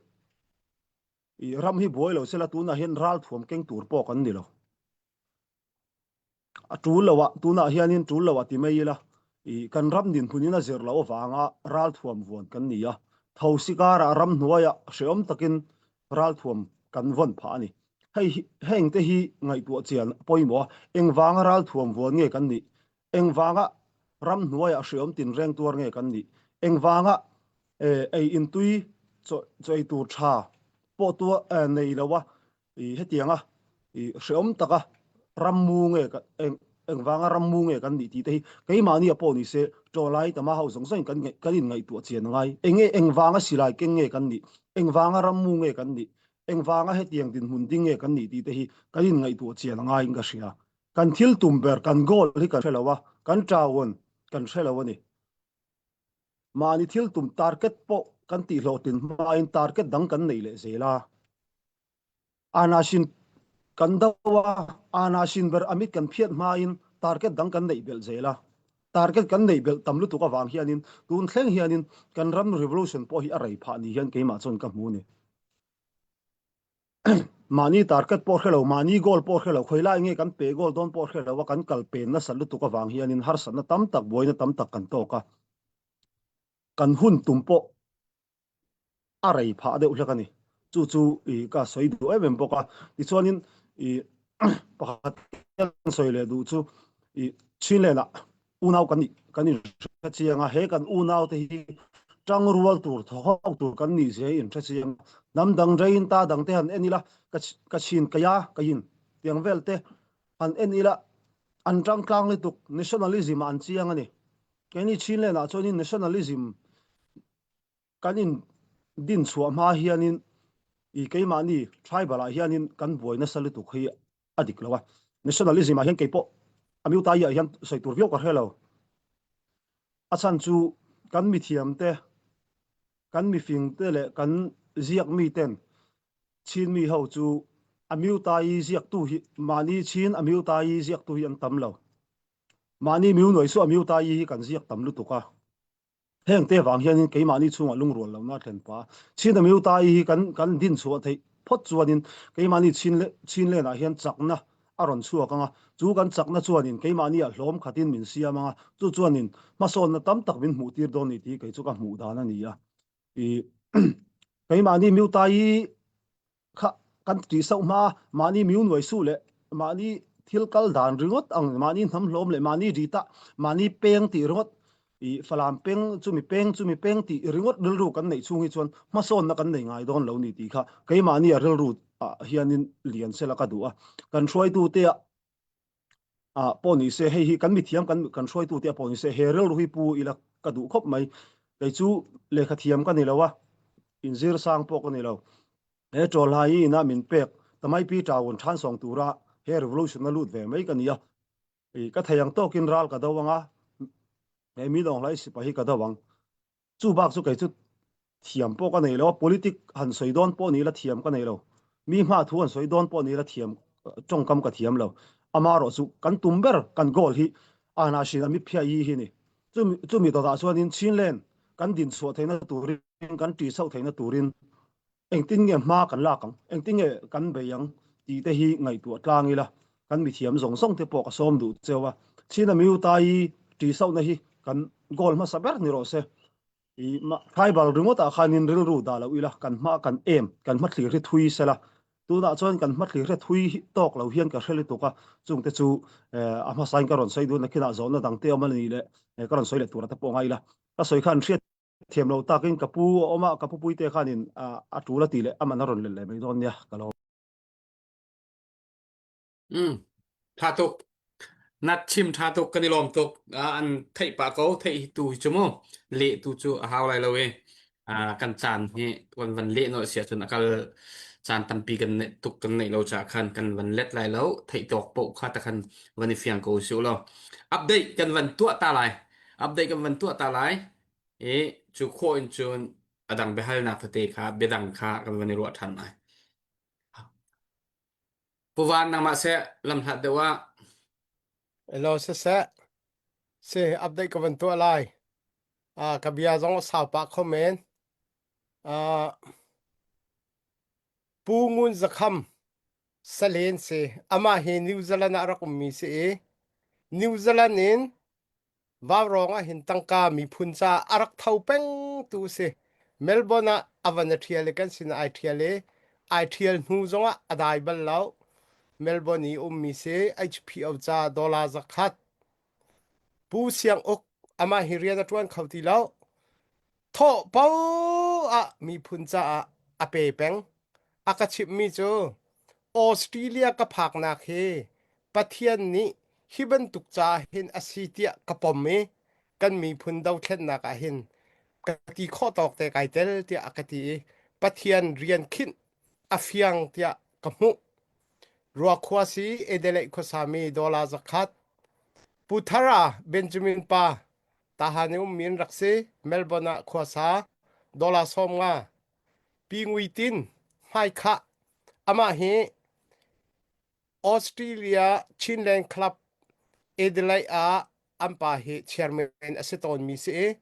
Speaker 7: i ram hi boy lo sela tuna hen ral thuam keng tur po kan ni lo a tu lawa tuna hianin tu lawa ti mai la i kan ram din phunina zer lo wanga ral thuam von kan ni a thausikara ram hnuaya hreom takin ral thuam kan von pha ni hei heng te hi ngai tu chian poimo engwanga ral thuam von nge kan ni engwanga ram hnuaya hreom tin reng tur nge kan ni engwanga ei intui choi tu tha po tu nei lawa i hetianga i hreom taka rammu nge ka engwanga rammu nge kan ni ti te ke mani a po ni se to lai tama hau song song kan in ngai tu chian ngai engwanga silai keng nge kan ni engwanga rammu nge kan ni engwanga hetiang din mun ding nge kan ni ti te hi kan in ngai tu chian ngai nga sia kan thil tumber kan gol hi kan thelawa kan tawon kan thelawa ni mani thil tum target po kan ti hlotin main target dang kan nei le zela anashin kan dawa anashin ber amit kan phiat main target dang kan nei bel zela target kan nei bel tamlu tu ka wang hianin tun thleng hianin kan ram revolution po hi arai pha ni hian ke ma chon ka mu ni mani target por khelo mani goal por khelo khoila nge kan pe goal don por khelo wa kan kal pen na salu tu ka wang hianin har san na tam tak boina tam tak kan to ka kan hun tumpo arai pha de ulakani chu i ka soi du em boka ti chuanin i pakhat soi le du chu i chile na unau kan ni chianga he kan unau te hi tang rual tur thok tur kan ni se in chiang nam dang rain ta dang te han enila ka chin kaya kain tiang vel te han enila an tang klang le tuk nationalism an chiang ani keni chile na chuanin nationalism kanin din chu ma hianin i keimani tribal hianin kan boina salu tu khi adik lawa nationalism a hian keipo amiu ta ya hian soi tur vio ka hello achan chu kan mi thiam te kan mi fing te le kan ziak mi ten chin mi ho chu amiu tai ziak tu hi mani chin amiu tai ziak tu hi an tam lo mani miu noi su amiu tai hi kan ziak tam lu tuka heng te wang hian ke mani chunga lung rol lo na thlen pa chin amiu tai hi kan din chu thei phot chuanin ke mani chin le na hian chakna aron chuak anga chu kan chakna chuanin ke mani a hlom khatin min siama chu chuanin ma son na tam tak min hmu tir don ni ti ke chu ka hmu dan ani a i ke mani miu tai kha kan ti sau ma mani miu noi su le mani thil kal dan ringot ang mani nam hlom le mani rita mani peng ti ringot i falam peng chumi peng ti ringot ril ru kan nei chung hi chuan ma son na kan nei ngai don lo ni ti kha ke mani a ril ru hianin lian sela ka du a kan throi tu te poni se hei hi kan mi thiam kan throi tu te poni se he ril ru hi pu ila ka du khop mai ke chu le kha thiam ka ni lo wa injir sang po ka ni lo he tol hai na min pek tamai pi tawon than song tura he revolution na lut ve mai ka nia e ka thayang to kin ral ka dawanga he mi dong lai sipahi ka dawang chu bak chu kai chu thiam po ka nei lo politic han soidon po ni la thiam ka nei lo mi ma thu han soidon po ni la thiam chong kam ka thiam lo amaro chu kan tumber kan gol hi ana shin ami phia yi hi ni chu mi to da chuanin chinlen kan din so theina turin kan ti sau theina turin eng tin nge ma kan la kang eng tin nge kan be yang ti te hi ngai tu tlangi la kan mi thiam zong song te po ka som du chewa china miu tai ti sau na hi kan gol ma saber ni ro se i ma tribal remote a khanin ril ru da lo ila kan ma kan em kan ma thlir ri thui sela tu da chuan kan ma thlir ri thui tok lo hian ka hreli tu ka chung te chu a ma sain ka ron sei du na kina zon na dang te ma ni le ka ron soi le tur ta po ngai la ka soi khan hriat thiam lo takin kapu oma kapu pui te khanin a tu la ti le amana ron le mai don nia ka lo
Speaker 3: thà tục nát chim thà tục cái này lom tục ăn thấy bà câu thấy tu chứ mò lệ tu chu hao lại lâu căn chán heวันวันเละเนาะเสียจนakalจานตัมปีกันเนี่ยตุกกันในเราจะคันกันวันเล็ดไรแล้วthấyตอกโปกข้าตะคันวันนี้เฟียงกูชิวเราอัปเดตกันวันตัวตาลายอัปเดตกันวันตัวตาลายจูโคอินจูนอดังเบฮัลนักเตะค่ะเบดังค่ะกันวันนี้รวดทันไหมผู้วานนำมาเสลำหัดเดว่า
Speaker 5: lo se update ka van to lai ka bia zong sa pa comment pungun zakham salen se ama he New Zealand arakum mi se New Zealand in vawronga hin tangka mi phuncha arak thau peng tu se Melbourne avan thiale kan sin ai thial nu zonga adai bal law Melbourne ni mi se HPO cha dollar zakhat pu siang ok ama hiriana tuan khauti law tho pau mi phuncha a pe peng akachip mi chu Australia ka phak na khe pathian ni hiban tukcha hin asitia kapom me kan mi phun dau thlen na ka hin ka ti kho tok te kai tel ti akati pathian rian khin afiang tia kamu ruwa khwasi edele khosami dola zakhat puthara Benjamin pa tahane min rakse Melbourne khwasa dola somnga pingwitin mai kha ama he Australia Chinland Club Adelaide ampa he chairman aseton mi se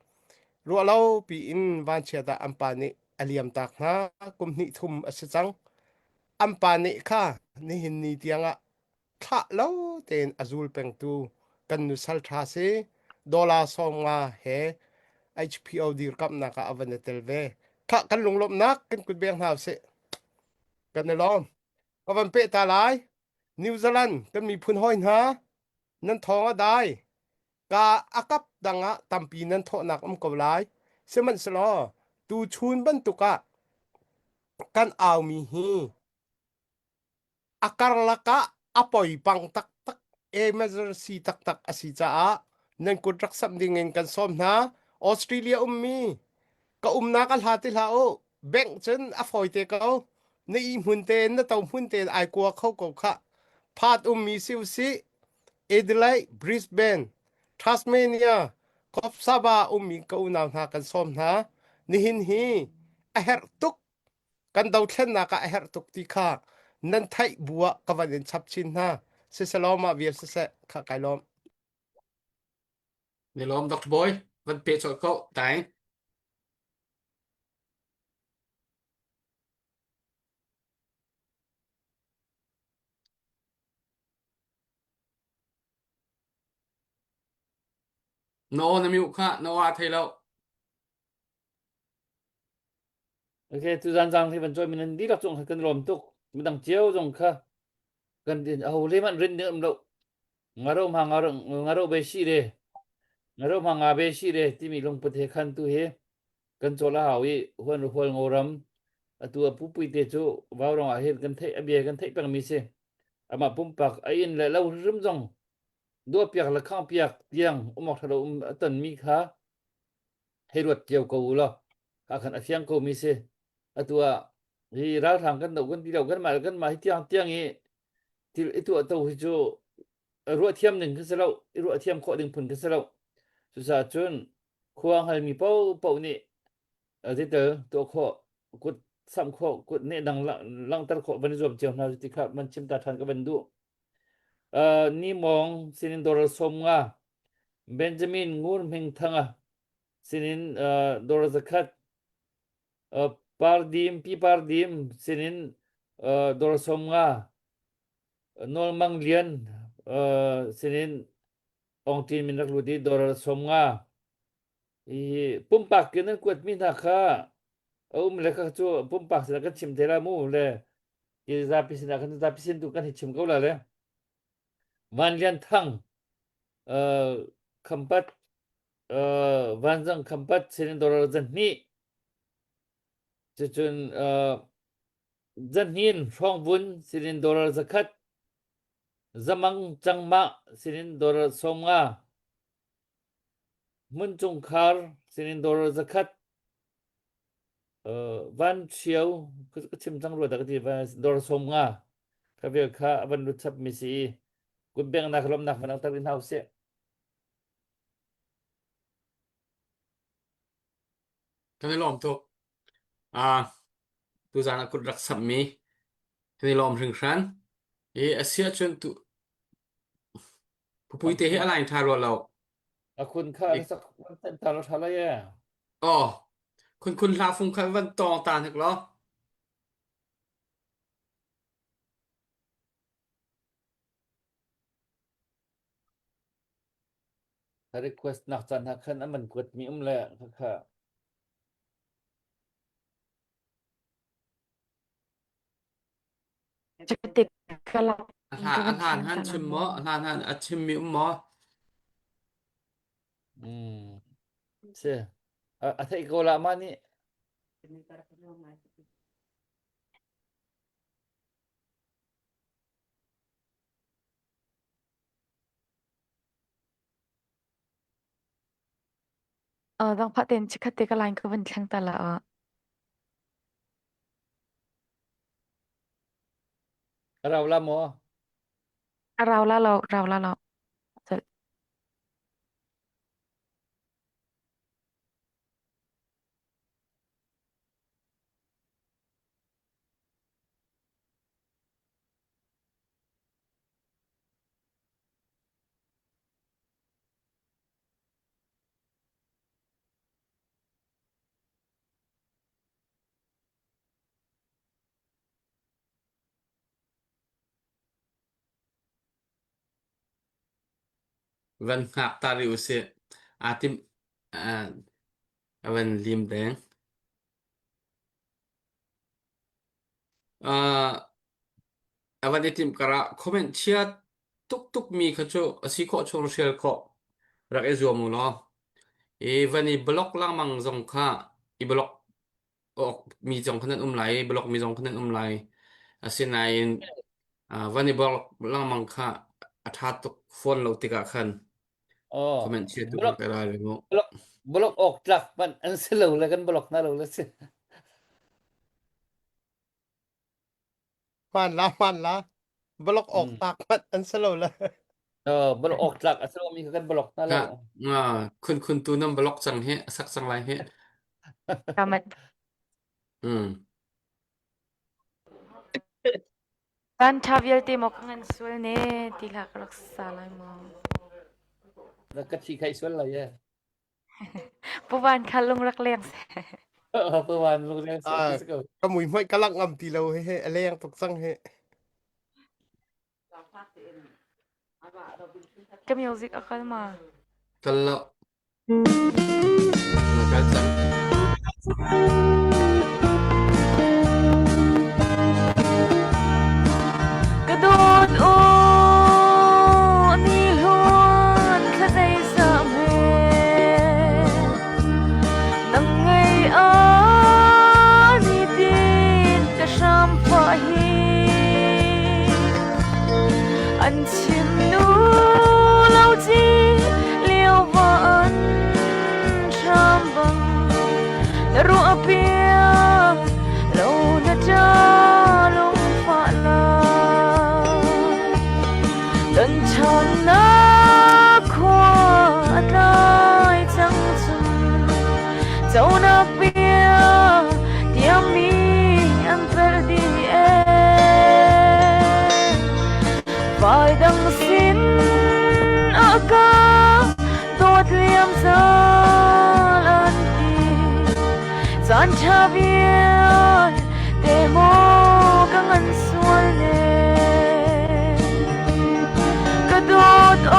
Speaker 5: rualo pi in van chata ampa ni aliam tak na kumni thum asechang ampa ni kha ni hin ni tianga tha lo ten azul peng tu kan nu sal tha se dollar songa he HPO dir kap na ka avan telve kha kan lunglop nak kan kut beng haw se kan lom kavan pe ta lai New Zealand kan mi phun hoi ha nan thonga dai ka akap danga tampi nan tho nak ko lai seman slo tu chun ban tuka kan aw mi hi akar laka apoi pang tak tak emergency tak tak asi cha nan kutrak sam ding kan som na Australia mi ka na kal hati la o bank chen a foi te ka nei mun te na taw mun te ai kwa khau ko kha phat mi siu si Adelaide Brisbane Tasmania kop saba mi ka una na kan som na ni hin hi a her tuk kan dau thlen na ka a her tuk ti kha นั่นไทยบัวกวันเดินชับชินฮะสิสลอมาเวียนสิเสข้าไกลล้อม
Speaker 3: Ni lom Dr. Boy vẫn pe cho cậu tại nó là miu kha nó à thầy lâu
Speaker 8: ok tu gian giang thì vẫn cho mình đi đọc trong cần lom tục mình đằng chiếu trong kha cần thì hầu lấy bạn rin nữa đâu ngaro ngaro be shi de ngaro mà be shi de thì mình long bật hệ khăn tu he cần cho là hảo ý huân huân ngoram tu pu pui te chu vào rong a he cần thấy abia cần thấy bằng mi se ama pum pak ain le lâu rim jong đua piak là khang piak tiang mọc thado tần mi kha hay ruột chiều cầu lo cả khăn phiang cầu mi se tua thì ra thằng cái đầu cái mà tiang tiang ấy thì tua tàu cho ruột thiam đừng cái sao ruột thiam khó đừng phun cái sao chú sa chun khoang hay mi bao bao nè ở thế tờ tua khó cút sam khó cút nè đằng lăng tar khó bên dòm chiều nào thì khác mình chim ta thằng cái bên đu ni mong xin đồ som nga Benjamin ngur ming thanga sinin dor zakat pardim pi pardim sinin dor som nga nol mang lian sinin ong tin min rak ludi dor som nga i pumpak ken kwat min ha kha le ka chu pumpak sa ka chim thera mu le i zapisin kan zapisin tu kan hi chim ko la le van lian thang khampat van zang khampat sinin dor zan ni chun dân hiền phong vun xin dollar zakat zamang changma xin dollar somga mun chung khar xin dollar zakat van chiao cái chim chang rồi đó cái và dollar somga cái việc kha van lu chap mi si kun beng na khlom na phana ta rin house
Speaker 3: cái này lom to à tu ra là cột đặc sầm mi cái này lom rừng sáng e asia chân tu pupui te he alai tha ro lo
Speaker 8: kun kha na sak tan ta lo thala ya
Speaker 3: ohคุณลาฟงคันวันตองตานึกเหรอ
Speaker 8: request nak chan ha khan aman kut mi le kha
Speaker 4: จะติดกะลัง
Speaker 3: อาหารหันชิมหมออาหารหันอัดชิมมีหมอ
Speaker 8: se a thai ko la ma ni
Speaker 4: ต้องพัดเต็นชิคติกะลังก็เป็นช่างแต่ละ
Speaker 8: เราla mo
Speaker 4: เราจะ
Speaker 3: วันหักตาลิวเสียอาทิมอ่าวันลิมแดงวันนี้ทิมกระคอมเมนต์เชียตุกมีเขาโจสิโคชงเชียร์เขารักเอซัวมูเนาะวันนี้บล็อกล่างมังจงค่าบล็อกออกมีจงคะแนนไหลบล็อกมีจงคะแนนไหลเส้นไหนวันนี้บล็อกล่างมังค่าอัฐาตุกฟอนเราติกาคันคอมเมนต์เชียร์ตุกกระไรเลยมั้ง
Speaker 8: blok ok tlak man an selo la kan blok na lo la se
Speaker 5: มันละบล็อกออกตากมันอันสโลว์เลย
Speaker 8: blok ok tlak aselo mi kan blok na lo
Speaker 3: ก็คุณตูนำบล็อกจังเฮสักสังไรเฮ
Speaker 4: กำมัน
Speaker 3: อืม
Speaker 4: Tan Xavier te mo kangan sual ne ti la raksa lai mo.
Speaker 8: Là cách chi khai xuân là gì?
Speaker 4: Puban kalung rak leng se.
Speaker 8: Bữa bàn lúc này sẽ
Speaker 5: à
Speaker 8: cái câu.
Speaker 5: cái mùi mấy cái lăng ngầm tì lâu hệ hệ leng tục sang hệ
Speaker 4: Ke music akal ma.
Speaker 3: Kalau nak kacang.
Speaker 4: Kadot o ni luan khazai sam he. Nang ngai a ni tin ka sham fa hi. An chim nu lau chi liêu va an sham bang. Ru apia lo na cha long fa la. Tân chọn na khoa lai chẳng chung dẫu na bia tiêm mi ăn perdi e vài đằng xin aga tốt liam ra lan ti gian cha bia te mo kang an sual ne kadot o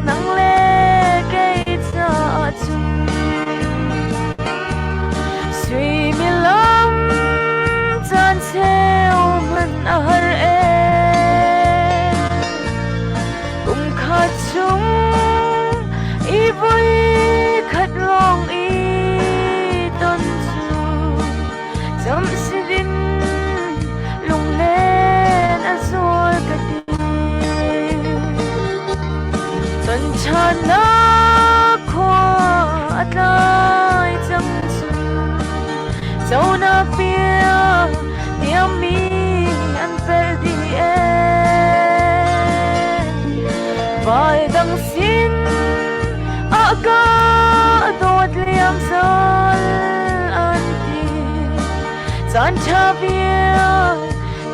Speaker 4: nang le kay sa chung suy mi lam chan theo man har e cùng khát chung y vui khát lòng y tôn chu chấm sidin lung lên azul kati tân chan na khoa lai chẳng chung dẫu na bia tiêm mi ăn perdi e vài đằng xin aga tốt liam zal an ti gian cha bia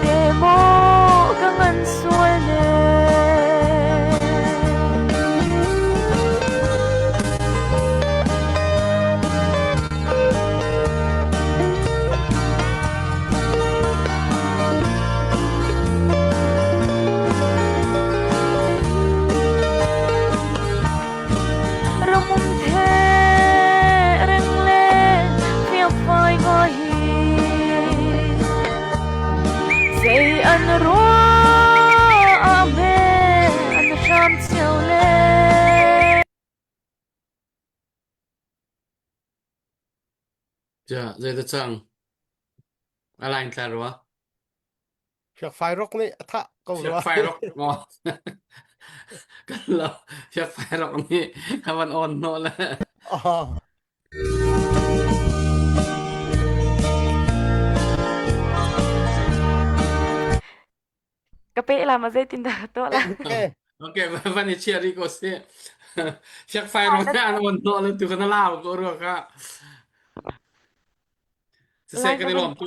Speaker 4: te mo kang an sual ne ramum the reng le phiêu phai ngồi hi say an rua ame an sham chiao le
Speaker 3: Ja, jadi cang. Alain klar wa.
Speaker 5: Việc phải rốc này thạ câu
Speaker 3: Siap
Speaker 5: rồi
Speaker 3: fire rock mo. Kalau siap fire rock ni kawan on no lah.
Speaker 5: à
Speaker 4: kape la ma zai tin da to la
Speaker 5: ok
Speaker 3: Okey, van ni cheer ko se. Siap fire rock ni an on no lah tu kana lao ko ro ka. Sesai
Speaker 4: lai
Speaker 3: ka
Speaker 4: ka
Speaker 3: ni
Speaker 4: ban
Speaker 3: lom tu.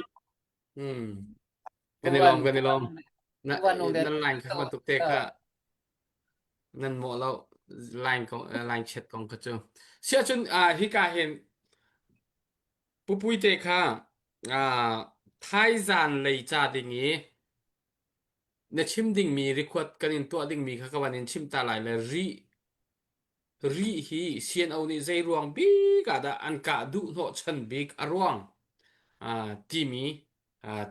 Speaker 3: Ka
Speaker 8: Bữa
Speaker 3: ni
Speaker 8: bàn
Speaker 3: lom. Na
Speaker 8: bữa bàn ông đen.
Speaker 3: nan lain ka kawan tu te ka. Nan mo lo lain chat kong ka chu. Sia chun hi ka hen pupui te ka thai zan lei cha ding ni. Ne chim ding mi record kanin to ding mi kha kawanin chim ta lai le ri hi sian au ni zai ruang bi ka da an ka du no chan big arwang ti mi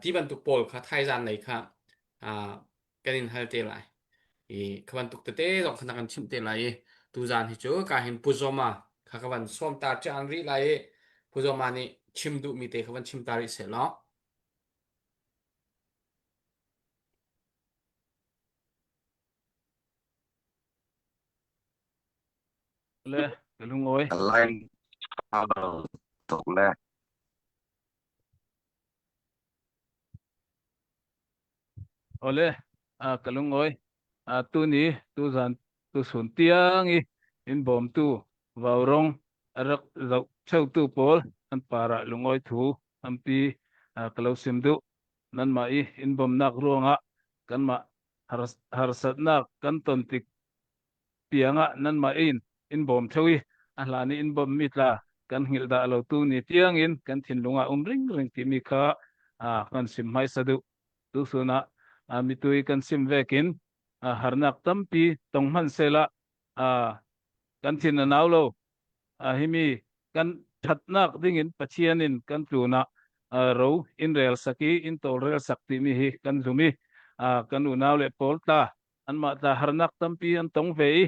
Speaker 3: ti ban tu pol kha thai zan nei kha kanin hal te lai e kawan tuk te dong khana kan chim te lai tu zan hi chu ka hin puzoma kha kawan som ta chan ri lai puzoma ni chim du mi te kawan chim ta ri se lo
Speaker 1: le kalung oi
Speaker 6: Alain tục lệ
Speaker 1: ole kalung oi tu ni tu zan tu sun tiang i in bom tu vào rong rak zau chau tu pol an para lungoi thu ampi kalau sim du nan ma in bom nak ruanga kan ma harsat nak kan ton tik pianga nan ma in bom thewi ahlani in bom mitla kan ngil da lo tu ni tiang in kan thin lunga ring ring ti mi kha kan sim mai sadu tu suna mi tui kan sim vekin harnak tampi tong man sela kan thin na naw lo himi kan thatnak dingin pachianin kan tluna ro in rel saki in tol rel sakti mi hi kan zumi kan unaw le polta an ma ta harnak tampi an tong vei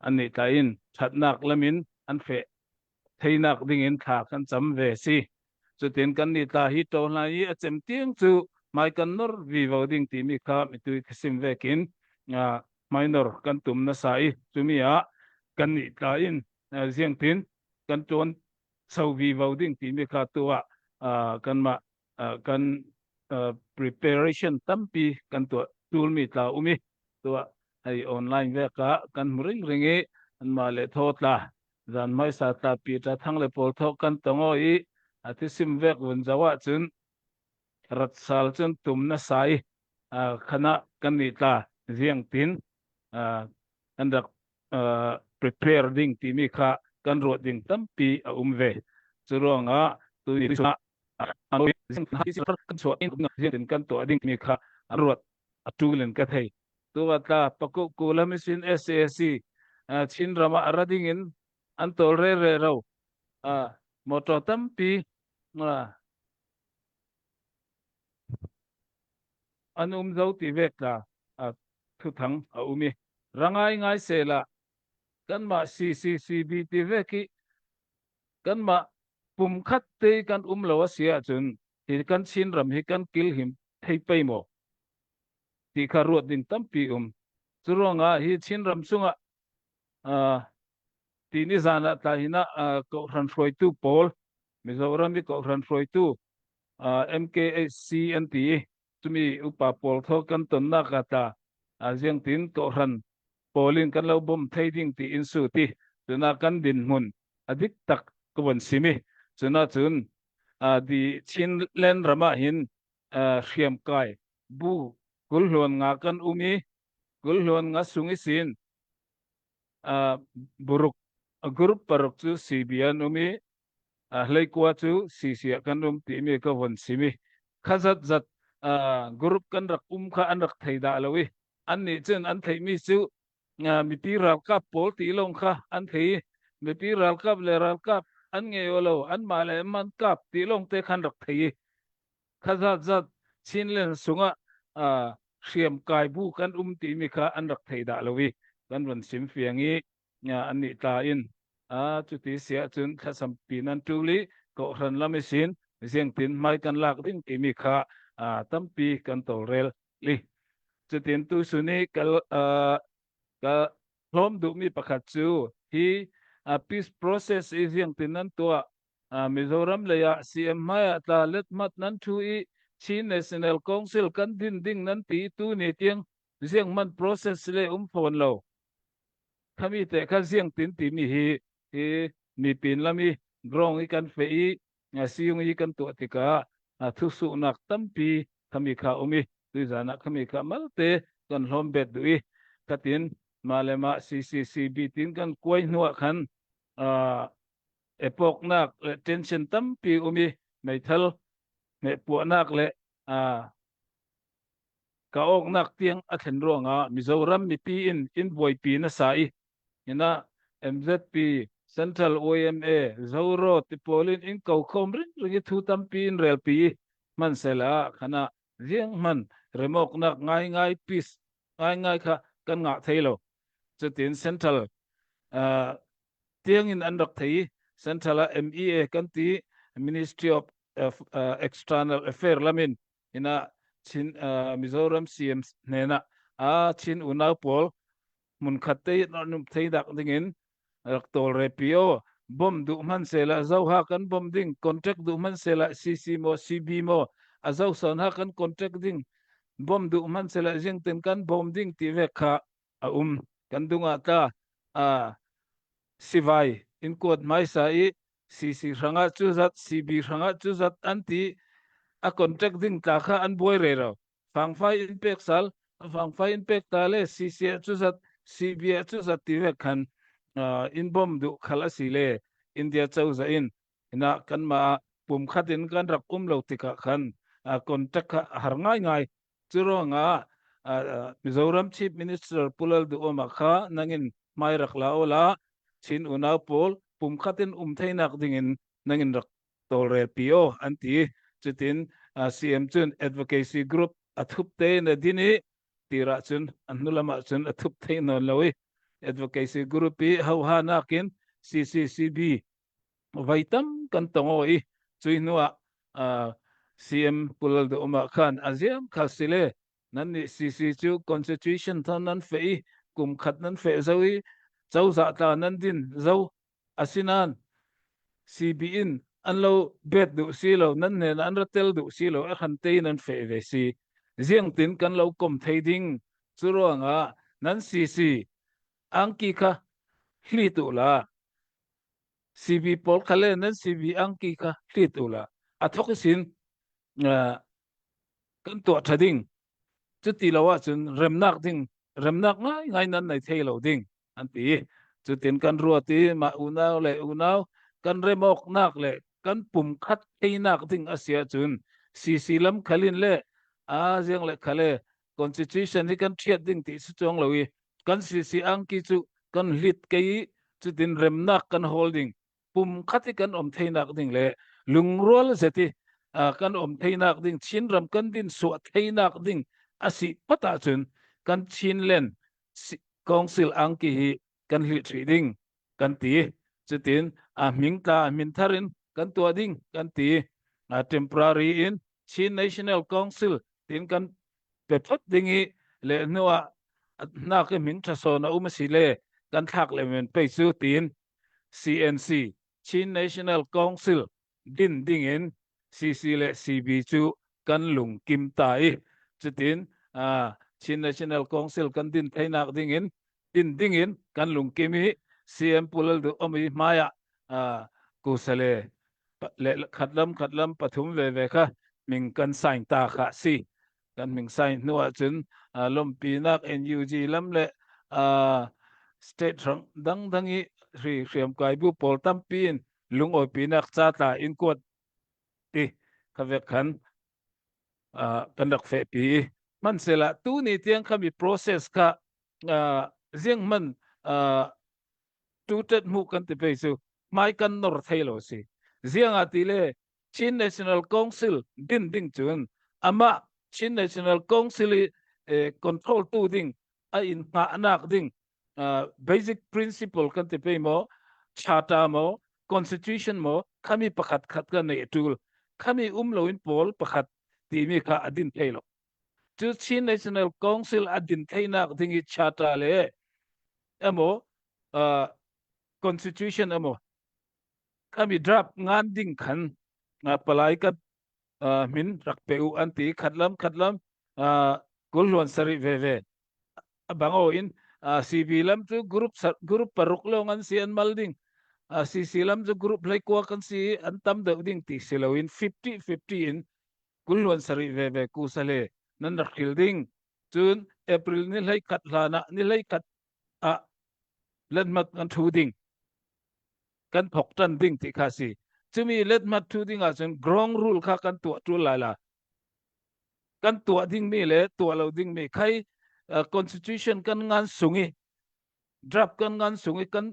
Speaker 1: an ni ta in thatnak lamin an fe theinak dingin kha kan cham ve si chu tin kan ni ta hi to na hi a chem tiang chu mai kan nor vi vo ding ti mi kha mi tu sim vekin minor kan tum na sai chu mi a kan ni ta in ziang tin kan chon sau vi vo ding ti mi kha tu kan ma kan preparation tampi kan tu tool mi ta umi tu ai online ve ka kan ring ringi an ma le thot la zan mai sa ta pi ta thang le pol thok kan tongo i ati sim vek vun zawa chun rat sal chun tum na sai khana kan ni ta ziang tin kan dak prepare ding ti mi kha kan ro ding tampi a ve churonga tu ni suna zing ha si kan so in zing kan to ding mi kha rot atulen ka thei tu wa ta pako kula misin SAC chin rama arading in an tol re raw moto tampi an zo ti vek la thu thang a umi rangai ngai se la kan ma CCCB ti veki kan ma pum khat te kan lo sia chun ti kan chin ram hi kan kil him thei pei mo ti kha ruat ding tampi churonga hi chin ram sunga ti ni zana ta hina ko ran froi tu pol Mizoram mi ko ran froi tu MKHC NT tumi upa pol tho kan ton na kata aziang tin ko ran polin kan lo bom thei ding ti in su ti tuna kan din mun adik tak ko bon simi chuna chun di chin len rama hin khiam kai bu kul hlon nga kan umi kul hlon nga sungi sin buruk group parok chu CBN umi hlei kwa chu CC kan ti mi ka von simi khazat zat group kan rak kha an rak thei da lowi an ni chen an thei mi chu mi pi ral kap pol ti long kha an thei mi pi ral kap le ral kap an nge yolo an ma le man kap ti long te khan rak thei khazat zat chin len sunga siam kai bu kan ti mi kha an rak thei da lowi kan von sim fiangi an ni ta in chu ti sia chun khasam pinan tuli ko ran lamisin ziang tin mai kan lak ding ti mi kha tampi kan tol rel li chu tin tu suni ka hlom du mi pakhat chu hi peace process is ziang tin nan tua Mizoram le ya CM mai ta let mat nan thu i chi national council kan din ding nan ti tu ni tiang ziang man process le phon lo khami te kha ziang tin ti mi hi mi pin lami grong i kan fe i siung i kan to tika thu su nak tampi khami kha umi tu zana khami kha malte kan hlom bet dui katin malema CCCB tin kan koi nuwa khan epok nak le tension tampi umi mai thal me pu nak le ka ok nak tiang a then ronga Mizoram mi pi in boy pi na sai ina MZP Central OMA Zoro Tipolin in kau khomrin ringi thu tampi in rel pi man sela khana riang man remok nak ngai peace ngai kha kan nga thailo chutin Central tiang in andok thei Central MEA kan ti Ministry of External Affair lamin ina chin Mizoram CM nena chin unau pol mun khatte num thei dak dingin tol repio bom du man sela zau ha kan bom ding contract du man sela CC mo CB mo azau son ha kan contract ding bom du man sela jing ten kan bom ding ti ve kha kan dunga ta sivai in court mai sai CC ranga chuzat CB ranga chuzat anti a contract ding ta kha an boy re ro phang phai impact sal phang phai impact ta le CC chu zat CBA chu zat ti ve khan in bom du khala si le India chau za in ina kan ma pum khatin kan rak lo tika khan contract kha har ngai ngai chu ro nga Mizoram Chief Minister pulal du oma kha nangin mai rak la ola chin una pol pum khatin thainak dingin nangin rak tol re PO anti chutin CM chun advocacy group athup te na dini tira chun anulama chun athup te no loi advocacy group pi hau ha nakin CCCB vaitam kan tongoi chui nuwa CM pulal du oma khan aziam khasile nan ni CC chu constitution thon nan fei kum khat nan fe zoi chau za ta nan din zo asinan CB in an lo bet du si lo nan ne an ratel du si lo a khan te nan fe ve si ziang tin kan lo kom thei ding chu ro nga nan CC ang ki kha hli tu la CB pol khale nan CB ang ki kha hli tu la athok sin kan to thading chu ti lo wa chun remnak ding remnak ngai nan nei thei lo ding an ti chu tin kan ru ti ma unau le unau kan remok nak le kan pum khat thei nak ding asia chun CC lam khalin le a jeng le khale constitution ni kan thiat ding ti su chong lowi kan CC ang ki chu kan hlit kei chu tin remnak kan holding pum khati kan thei nak ding le lungrol zeti kan thei nak ding chin ram kan din su thei nak ding asi pata chun kan chin len council ang ki hi kan hlit thri ding kan ti chutin ming ta min tharin kan tua ding kan ti temporary in chin national council tin kan pethot dingi le nuwa na ke ming tha so na si le kan thak le men pe chu tin CNC chin national council din ding in CC le CB chu kan lung kim tai chutin chin national council kan din thainak ding in kan lung kimi CM pulal du omi maya kusale le khatlam pathum ve kha ming kan sign ta kha si kan ming sign nuwa chun lom pinak NUG lam le state rang dangi ri riam kai bu pol tam pin lung oi pinak cha ta in court ti khavek khan kan rak fe pi man sela tu ni tiang khami process kha riêng man tu tet mu kan te pe su mai kan nor thailo si riêng atile Chin National Council din ding chun ama Chin National Council control tu ding a in nga anak ding basic principle kan te pe mo charter mo constitution mo khami pakhat khat kan nei tul khami lo in pol pakhat ti mi kha adin thailo chu Chin National Council adin thaina ding I charter le amo constitution amo kami draft ngan ding khan palai kat min rak peu anti khatlam kulwan sari ve bango in CB lam chu group paruk lo ngan si an malding CC lam chu group lai kwa kan si antam de ding ti silawin 50-50 in kulwan sari ve ku sale nan rakhil ding chun April ni lai khat lana ni lai khat let mat kan thu ding kan thok tan ding ti khasi chumi let mat thu ding a chun grong rule kha kan tu tu la kan tu ding mi le tu lo ding mi khai constitution kan ngan sungi draft kan ngan sungi kan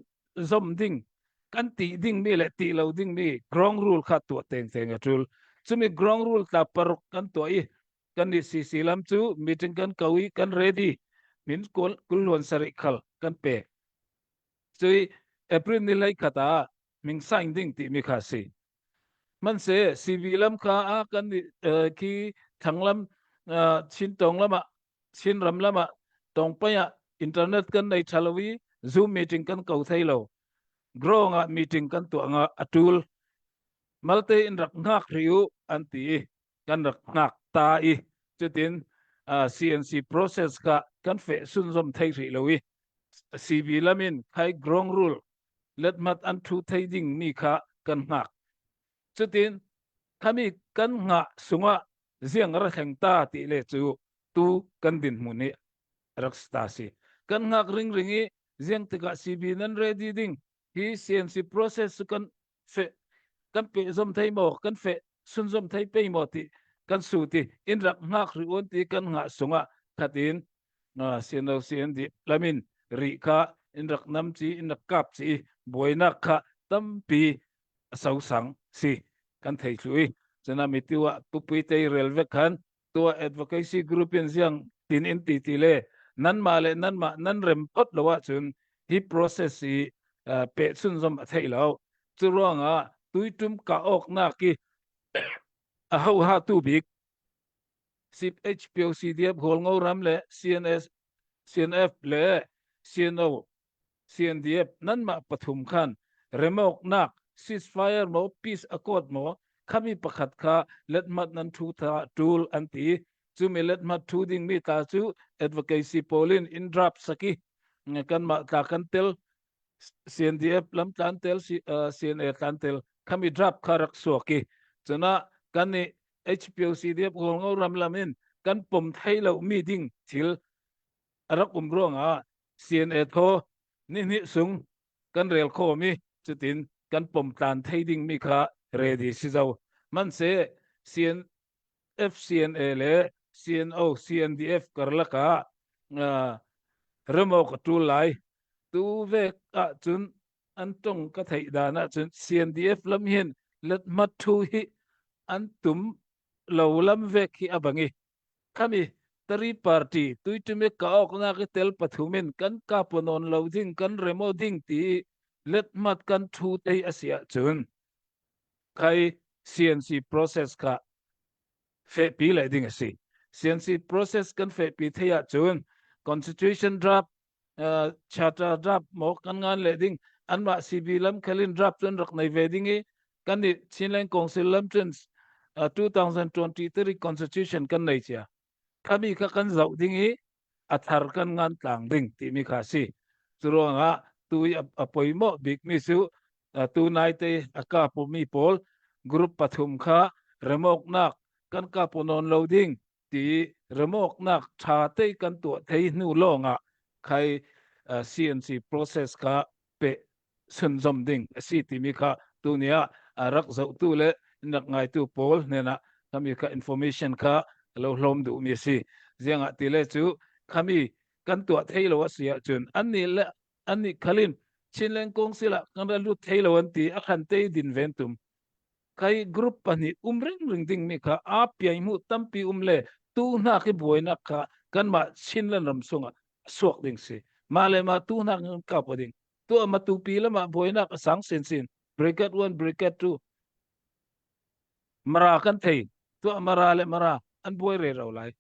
Speaker 1: zom ding kan ti ding mi le ti lo ding mi grong rule kha tu teng atul chumi grong rule ta paruk kan tu I kan ni CC lam chu meeting kan kawi kan ready min kulwan sari khal kan pe chui April ni lai khata ming sign ding ti mi khasi man se CB lam kha kan ki thanglam chin tong lama chin ram lama tong pa ya internet kan nei thalawi zoom meeting kan kau thailo grow nga meeting kan tu nga atul malte in rak ngak riu anti kan rak ngak ta I chutin CNC process ka kan fe sun zom thai ri lowi CB lamin khai grong rule let mat an thu thai ding mi kha kan ngak chutin kami kan nga sunga ziang ra kheng ta ti le chu tu kan din muni rakstasi kan ngak ring ringi ziang tika CB nan ready ding hi CNC process kan fe kan pe zom thai mo kan fe sun zom thai pe mo ti kan su ti in rak ngak ri on ti kan nga sunga khatin siano CND lamin ri kha in rak nam chi in rak kap chi boina kha tampi sau sang si kan thei chui chana mi tiwa pupui te relve khan tua advocacy group in ziang tin in ti ti le nan ma le nan ma nan rem pot lawa chun hi process si pe sun zom thei lo chu ronga tuitum ka ok na ki a ho ha tu bik sip HPOCDF hol ngau ram le CNF le CNO CNDF nan ma pathum khan remok nak ceasefire mo peace accord mo kami pakhat kha letmat nan thu tha tool anti chu mi letmat thu ding mi ta chu advocacy polin in drop saki kan ma ta kan tel CNDF lam tan tel CNA tan tel kami drop kharak soki chuna kan ni HPOCDF hol ngau ram lamin kan pom thai lo mi ding thil arak ronga CNA tho ni sung kan rel kho mi chutin kan pom tan thei ding mi kha ready si zo man se CNF CNA le CNO CNDF karlaka remo ka tu lai tu ve ka chun an tong ka thei dana chun CNDF lam hian let mat thu hi an tum lo lam ve ki abangi kami tari party tuitume ka ok na ki tel pathumin kan ka ponon lo ding kan remo ding ti let mat kan thu te asia chun kai CNC process ka fe pi le ding asi CNC process kan fe pi thea chun constitution draft charter draft mo kan ngan le ding an ma CB lam khalin draft chun rak nei ve ding e kan ni chinlang council lam chun 2023 constitution kan nei chia kami ka kan zau dingi athar kan ngan tlang ding ti mi kha si churonga tui apoimo big mi su tu nai te aka pu mi pol group pathum kha remok nak kan ka ponon loading ti remok nak tha te kan tu thei nu longa khai CNC process ka pe sun zom ding si ti mi kha tu nia rak zau tu le nak ngai tu pol nena kami ka information kha lo hlom du mi si zianga ti le chu kami kan tu thei lo sia chun anni khalin chinleng kong sila kan lu thei lo an ti akhan te din ventum kai group pani ring ding mi kha a piai mu tampi le tu na ki boina kha kan ma chinlan ram sunga suak ding si male ma tu na ka poding tu ma tu pi la ma boina ka sang sin bracket 1 bracket 2 mara kan thei tu mara le mara an boy re ro lai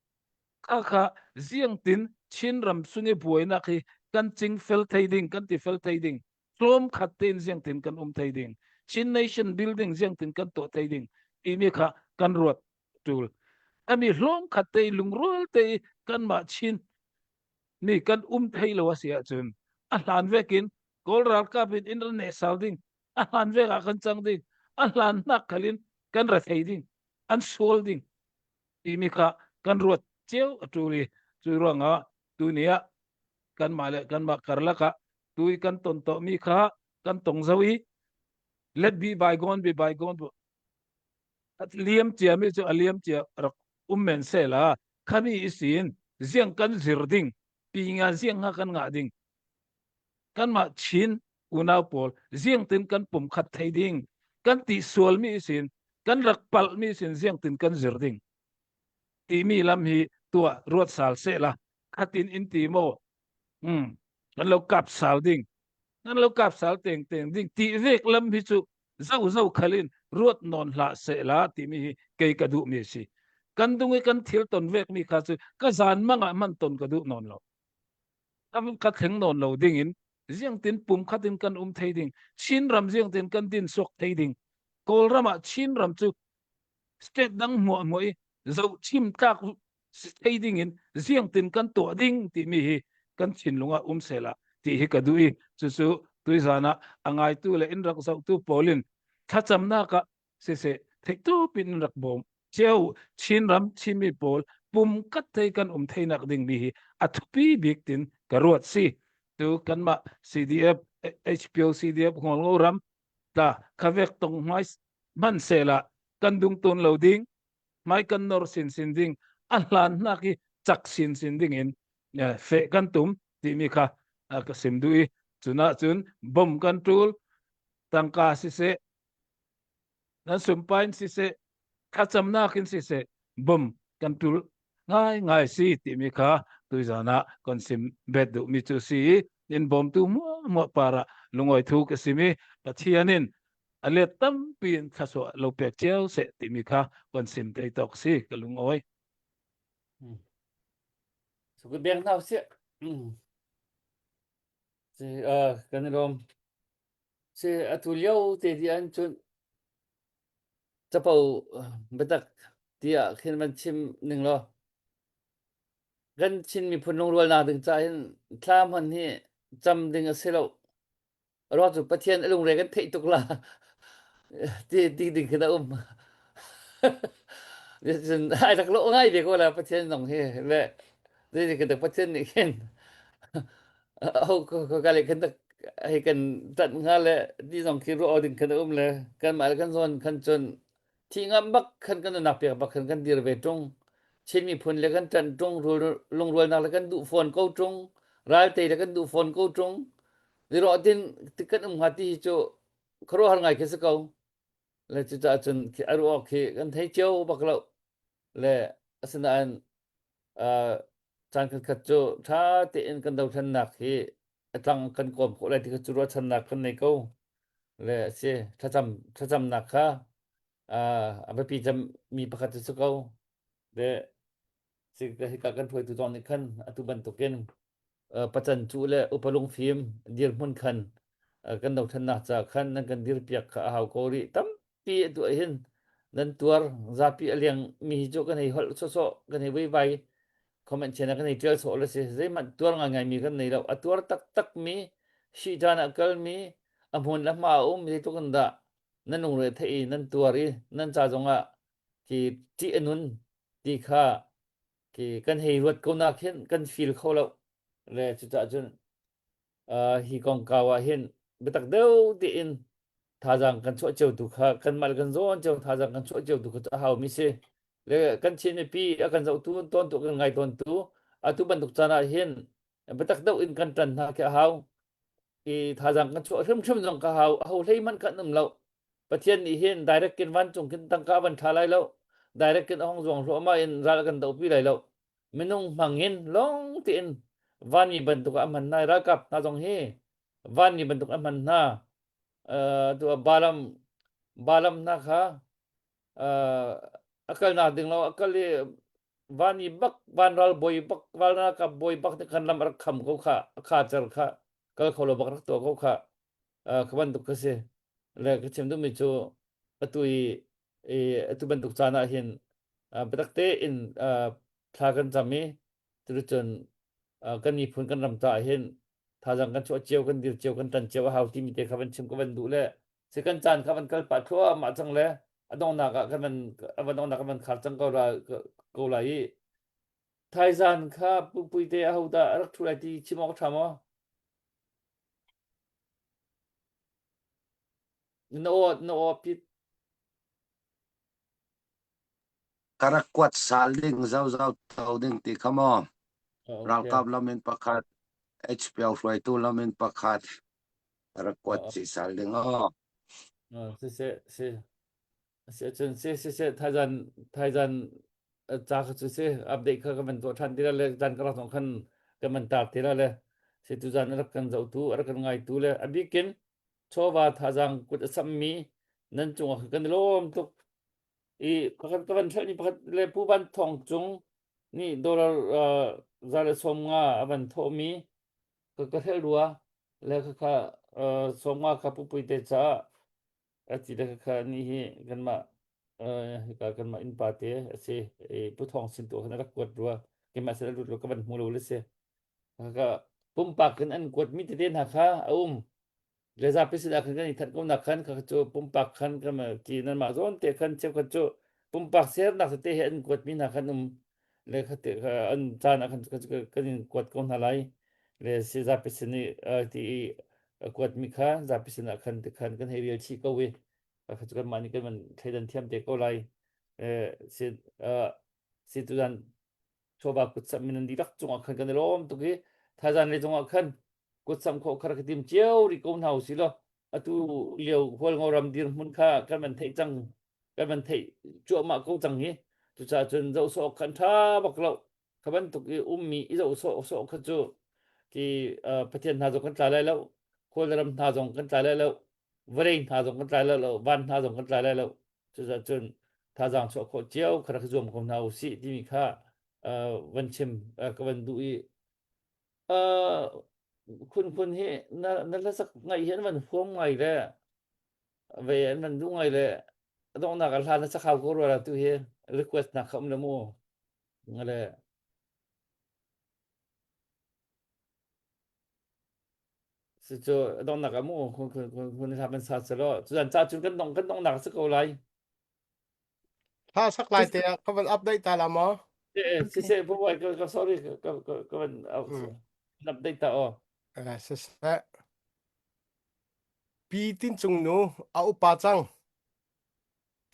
Speaker 1: kha ziang tin chin ram sunge boina ki kan ching fel thei ding kan ti fel thei ding klom khat tin ziang tin kan thei ding chin nation building ziang tin kan to thei ding imi kha kan ruat tul ami hlom khat te lungrol te kan ma chin ni kan thei lo sia chun a hlan vekin kol ral ka bin internet sounding a hlan ve ka kan chang ding a hlan nak khalin kan ra thei ding an sol ding imi kha kan ruat cheu atuli chu ronga tu nia kan male kan ma karla ka tui kan ton to mi kha kan tong zawi let be bygone at liam chia mi chu aliam chia rak men se la khami isin ziang kan zirding pinga ziang nga kan nga ding kan ma chin unau pol ziang tin kan pum khat thei ding kan ti sual mi isin kan rak pal mi isin ziang tin kan zirding ti mi lam hi tua ruat sal se la khatin in ti mo kan lo kap sal ding kan lo kap sal teng ding ti vek lam hi chu zau khalin ruat non la se la ti mi ke ka du mi si kan dungi kan thil ton vek mi kha chu ka zan manga man ton ka du non lo am ka theng non lo ding in ziang tin pum khatin kan thei ding chin ram ziang tin kan tin sok thei ding kol rama chin ram chu state dang moi zau chim tak thei ding in ziang tin kan to ding ti mi hi kan chin lunga se la ti hi ka dui chu tui zana angai tu le in rak zau tu polin thacham na ka se thei to pin rak bom cheu chin ram chimi pol pum kat thei kan theinak ding mi hi athupi bik tin karuat si tu kan ma CDF HPO CDF ngol ngoram ta kavek tong mai man sela kan dung ton loading mai kan nor sin ding alan na ki chak sin ding in fe kan tum ti mi kha ka sim dui chuna chun bom control tangka si se nan sumpain si se khacham na kin si se bom control ngai si ti mi kha tu zana kon sim bet du mi chu si in bom tu mo para lungoi thu ka simi pathianin ale tam pin khaso lo pe cheu se ti mi kha kon sim te tok si ka lungoi
Speaker 8: so cái beng nào sẽ thì cái này rom sẽ atu liao thì đi ăn chun chập bầu betak tia khi mình chim nâng lo gan chin mi phun nong rual na ding cha hin tlam han hi cham ding a selo ro chu pathian alung re gan thei tuk la ti ding khida ai rak lo ngai be ko la pathian nong he le ti cái pathian ni khen ko cái kan tak hay kan tat nga le di nong ki ro ding khida le kan mal kan zon kan chun thi ngam bak kan na pe bak kan dir ve tong chen mi phun le kan tan tong lung rual na le kan du phone ko tong ral te le kan du phone ko tong di ro tin tikat hati cho khro har ngai ke se ko le chu cha chun ki aru ki kan thei cheu bak lo le asna an chan kan khat cho tha te in kan dau than nak hi atlang kan kom ko le ti chu ro than nak kan nei ko le se tha cham nak kha apa pi jam mi pakhat chu ko le se ka kan phoi tu ton ni khan atu ban to ken pachan chu le upalung phim dir mun khan kan dau than nak cha khan nan kan dir piak kha hau ko ri tam pi tu hin nan tuar za pi aliang mi jo kan hei hol so kan hei vai comment chena kan hei tel so le se zai man tuar ngai mi kan nei lo atuar tak mi shi jana kal mi amhun la ma mi to kan da nan nong re thei nan tuari nan cha zonga ki ti anun ti kha ki kan hei ruat ko na khen kan feel kho lo le chu cha chun hi kong kawa hin betak deu ti in thajang kan cho cheu tu kha kan mal kan zon cheu thajang kan cho cheu tu kha hau mi se le kan chin me pi akan zau tu ton tu kan ngai ton tu atu ban tuk chana hin betak deu in kan tan ha ke hau i thajang kan cho shum jong ka hau lei man kan num lo pathian ni hin direct kin wan chung kin tang ka ban thalai lo direct kin hong zong ro ma in ral kan dau pi lai lo minung mangin long tin vani bentuk aman na rakap na jong he vani bentuk aman na tu balam na kha akal na ding lo akal li vani bak van ral boy bak val na ka boy bak te kan lam rak kham ko kha char kha kal kholo bak rak to ko kha khaban duk se le ka chem du mi chu atui atu bentuk chana hin betak te in thagan chami tu chun kan ni phun kan ram ta hin thajang kan cho cheu kan dir cheu kan tan cheu hau ti mi te khaban chim ko ban du le se kan chan khaban kal pa thua ma chang le adong na ka kan adong na ka man khar chang ko la yi thaisan kha pui te hau da rak thu lai ti chimo ka thamo no pi
Speaker 6: karakwat saling zau tau ding ti kamo rangkap lamin pakat HPL flight tu lamin pakat karakwat si saling
Speaker 8: se thaisan cha kha se update kha man to than tira le jan ka song khan ka man ta tira le se tu jan rak kan zau tu ar kan ngai tu le abi ken chowa thajang kut sammi nan chung kan lom tu i pakhat ka ban thani pakhat le pu ban thong chung ni dollar zale som nga aban thomi ka thel ruwa le kha som nga ka pu pui te cha ati da kha ni hi kan ma ka kan ma in pa te se pu thong sin to na ka kwat ruwa ke ma se lu ka ban mu lo le se ka pum pa kan an kwat mi te den ha kha le za pi sida khan kan ithat ko na khan kha chu pumpak khan ka ma ki nan ma zon te khan chep kha chu pumpak ser na te he an kot mi na khan le kha te an cha na khan kan kot ko na lai le si za pi sini ti kot mi kha za pi sina khan te khan kan he real chi ko we kha chu kan mani kan man thaidan thiam te ko lai si tu dan choba kut sam min di rak chung khan kan rom tu ki thajan le chung khan kut sam kho khar tim chiao ri ko nau si lo atu liu hol ngoram dir mun kha kan man thei chang kan man thei chu ma ko chang hi tu cha chun zo so khan tha bak lo khaban tu ki ummi i zo so kha chu ki pathian na zo kan tla lai lo khol ram na zo kan tla lai lo vren na zo kan tla lai lo van na zo kan tla lai lo tu cha chun tha jang so kho chiao khar kha zum ko nau si ti mi khaวันชิมก็วันดูอีคุณเฮนั่นละสักไงเห็นมันพวงไงเลยเวมันดูไงเลยต้องนักการทานสักข่าวก็รู้แล้วตัวเฮrequest นักคำละโมงั้นเลยสิโจต้องนักโมคุณทำเป็นศาสตร์แล้วจุดจ้าจุดกันต้องนักสักอะไร
Speaker 5: ถ้าสักลายเตะก็มันอัปเดตตาละมั้ง
Speaker 8: สิพวกก็ sorry ก็มันเอานับได้ต่อ
Speaker 5: สิปีตินจุงนูเอาป่าจัง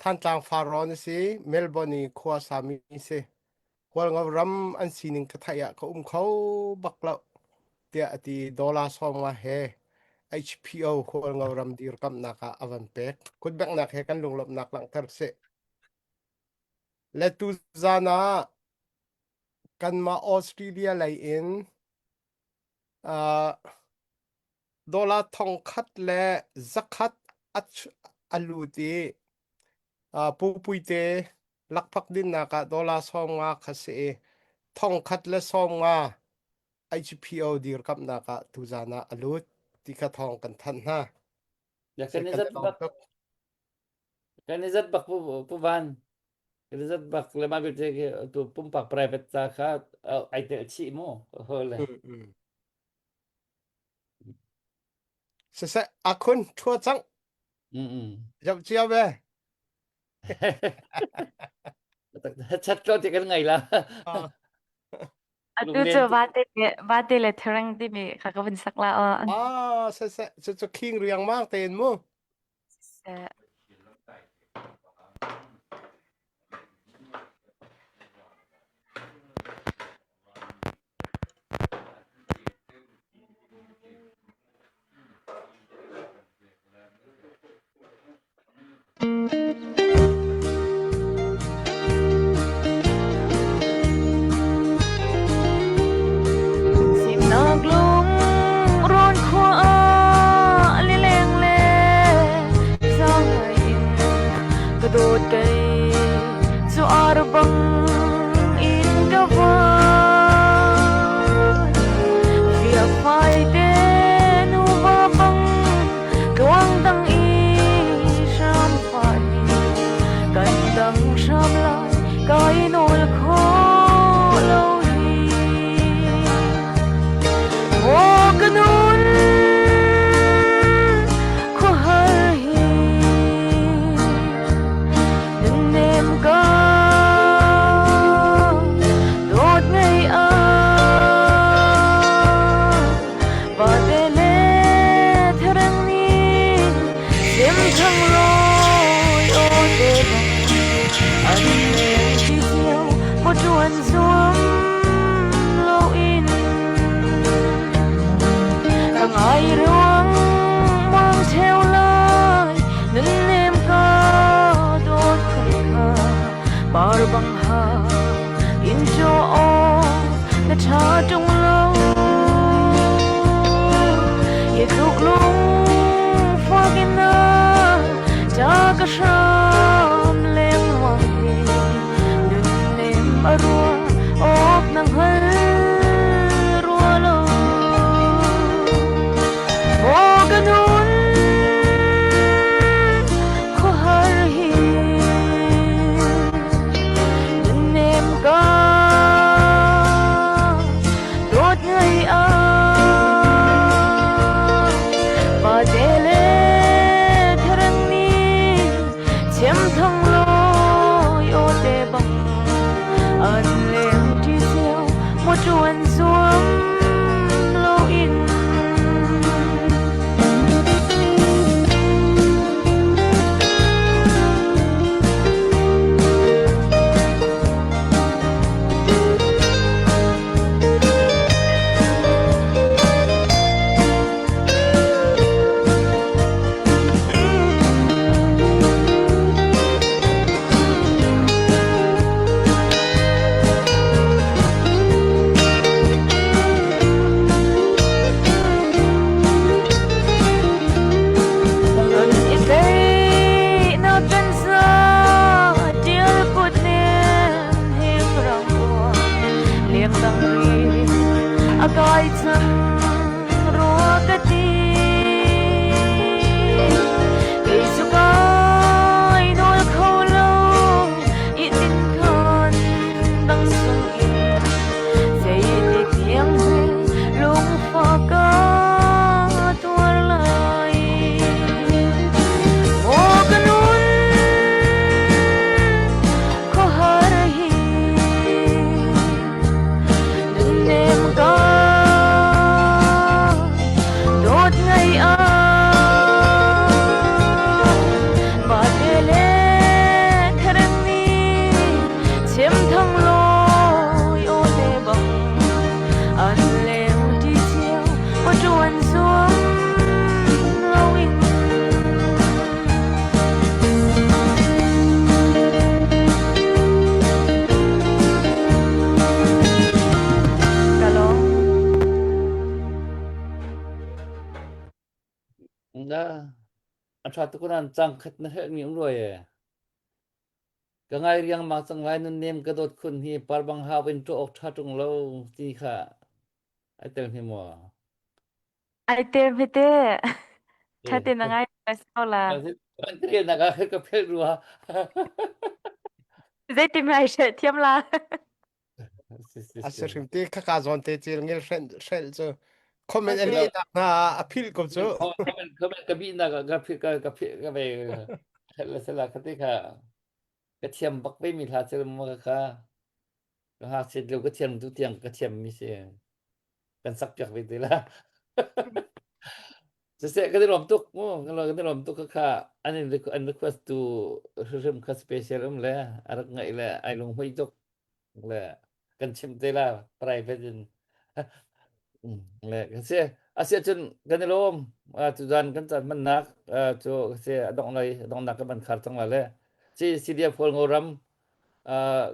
Speaker 5: ท่านจางฟารอนสิเมลเบิร์นขวาสามีสิควงเอารำอันสีหนึ่งกระทายเขาเขาบักแล้วเดียตีดอลลาร์สองมาเฮ HPO ควงเอารำดีรกำนักอวันเป็กคุณแบงนักเฮกันลงหลบนักหลังเทอร์เซและตูซานากันมาออสเตรเลียไหลอินดอลลาร์ทองคัดและซักคัดอัลูตีปูปุยเตลักพักดินนักดอลลาร์สองมาคัสเอทองคัดและสองมา HPO ดีรกับนักตูซานาอัลูตีกระทองกันทันนะ
Speaker 8: อยากกันนิจัดบักผู้บ้านกันนิจัดบักเลยมาเป็นตัวปุ่มปัก private สาขาไอเตอชิโมเฮ้เลย
Speaker 5: เสะอาคุณชัวจังจับเจียวเว้
Speaker 8: ชัดก็จะกันไงล่ะ
Speaker 4: atu chu bate le thrang ti mi kha ka ban sak la an
Speaker 5: เสะจะคิงเรียงมากเต็นมั้ง
Speaker 4: sim nak lung ron khwa le leng le sang in ka dot kai zu ar bang in ga va via phai te nu va bang kwang dang i sham phai kan dang sham lai kai nol kho lo kanun ko har hi nem ka dot ngai a ba de le thrang ni sim thang loi o te an ne chi siêu mo chuan zuam lo in ai ruang mang theo lai nên em có đôi khăn kha bar bang ha in cho o na cha trong lâu ye khúc lung pha cái na cha ka sham leng wang hi nên em arua op nang hal kanun ko har hi nem ka dot ngai a ba de chuan zuam lo in
Speaker 8: da atha tu kunan chang khat na he mi roi ka ngai riang ma chang lai nun nem ka dot khun hi parbang ha win to ok tha tung lo ti kha ai tel hi mo
Speaker 4: ai te vete tha te na ngai ka so la
Speaker 8: kan tre na ga ka phel ruwa
Speaker 4: zai te mai she thiam la
Speaker 5: Asa rim te kaka zon te chil ngel sel cho comment ali na appeal ko cho
Speaker 8: comment ka bi na ga phi ka be la sala ka te kha ka thiam bak be mi tha chel mo ka ha se lo ka thiam tu tiang ka thiam mi se kan sak pyak be te la se ka de rom tuk mo ka lo ka de rom tuk ka an request to rim ka special le arak ngai le ai long hoi tuk le kan chim te la private le ka se asia chun kan lom tu dan kan chan man nak cho se dong nak ka ban khar tang la le si dia phol ngoram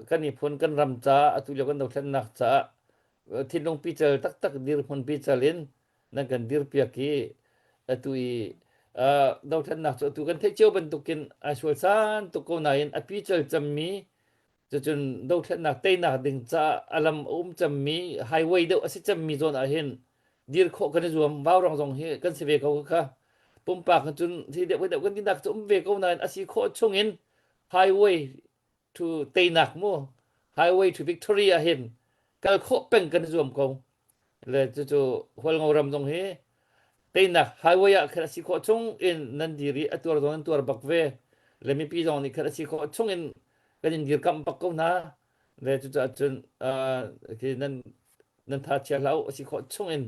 Speaker 8: kan ni phun kan ram cha atu lo kan dok thlen nak cha thin long pi chal tak dir phun pi chalin nan kan dir pia ki atui dok thlen nak cha tu kan thei cheu ban tukin a sual san tu ko na in a pi chal cham mi chun dok thlen nak te na ding cha alam cham mi highway do asi cham mi zon a hin dir kho kan zuam baw rong jong hi kan se ve ko kha pum pa kan chun thi de kan din dak chum ve ko na asi kho chungin highway to tây nạc mua highway to Victoria hin kal kho peng kan zoom ko le chu hol ngoram dong he tây nạc highway a khara si kho chung in nan diri atur don tur bak ve le mi pi dong ni khara si kho chung in kan in dir kam bak ko na le chu chun ki nan tha chia lau si kho chung in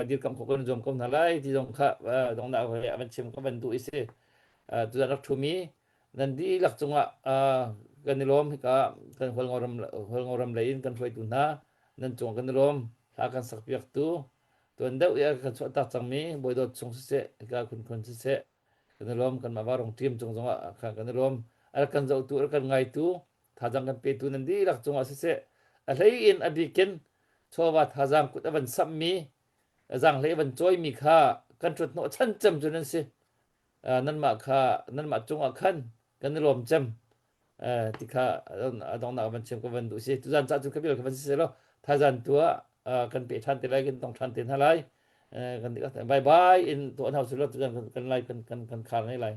Speaker 8: dir kam ko kan zoom ko na lai ti dong kha dong na ve ban chim ko ban du ise tu rak thu mi nan di lak chunga kan lom ka kan hol ngoram lein kan foi tu na nan chung kan lom ha kan sak piak tu tuan deuh ya kan so ta chang mi boi dot chung se ka kun se kan lom kan ma warong tim chung chung kan lom al kan zau tu kan ngai tu tha jang kan pe tu nan di lak chunga se a lei in abiken chowa tha jang kut aban sam mi jang lei ban choi mi kha kan trut no chan cham chu nan se nan ma chung a khan kan lom cham ti kha dong na ban chem ko ban du se tu jan cha chu ka bil ka ban se lo tha jan tua kan pe than te lai kan tong than te na lai kan bye bye in to an house lo tu jan kan lai kan khal ngai lai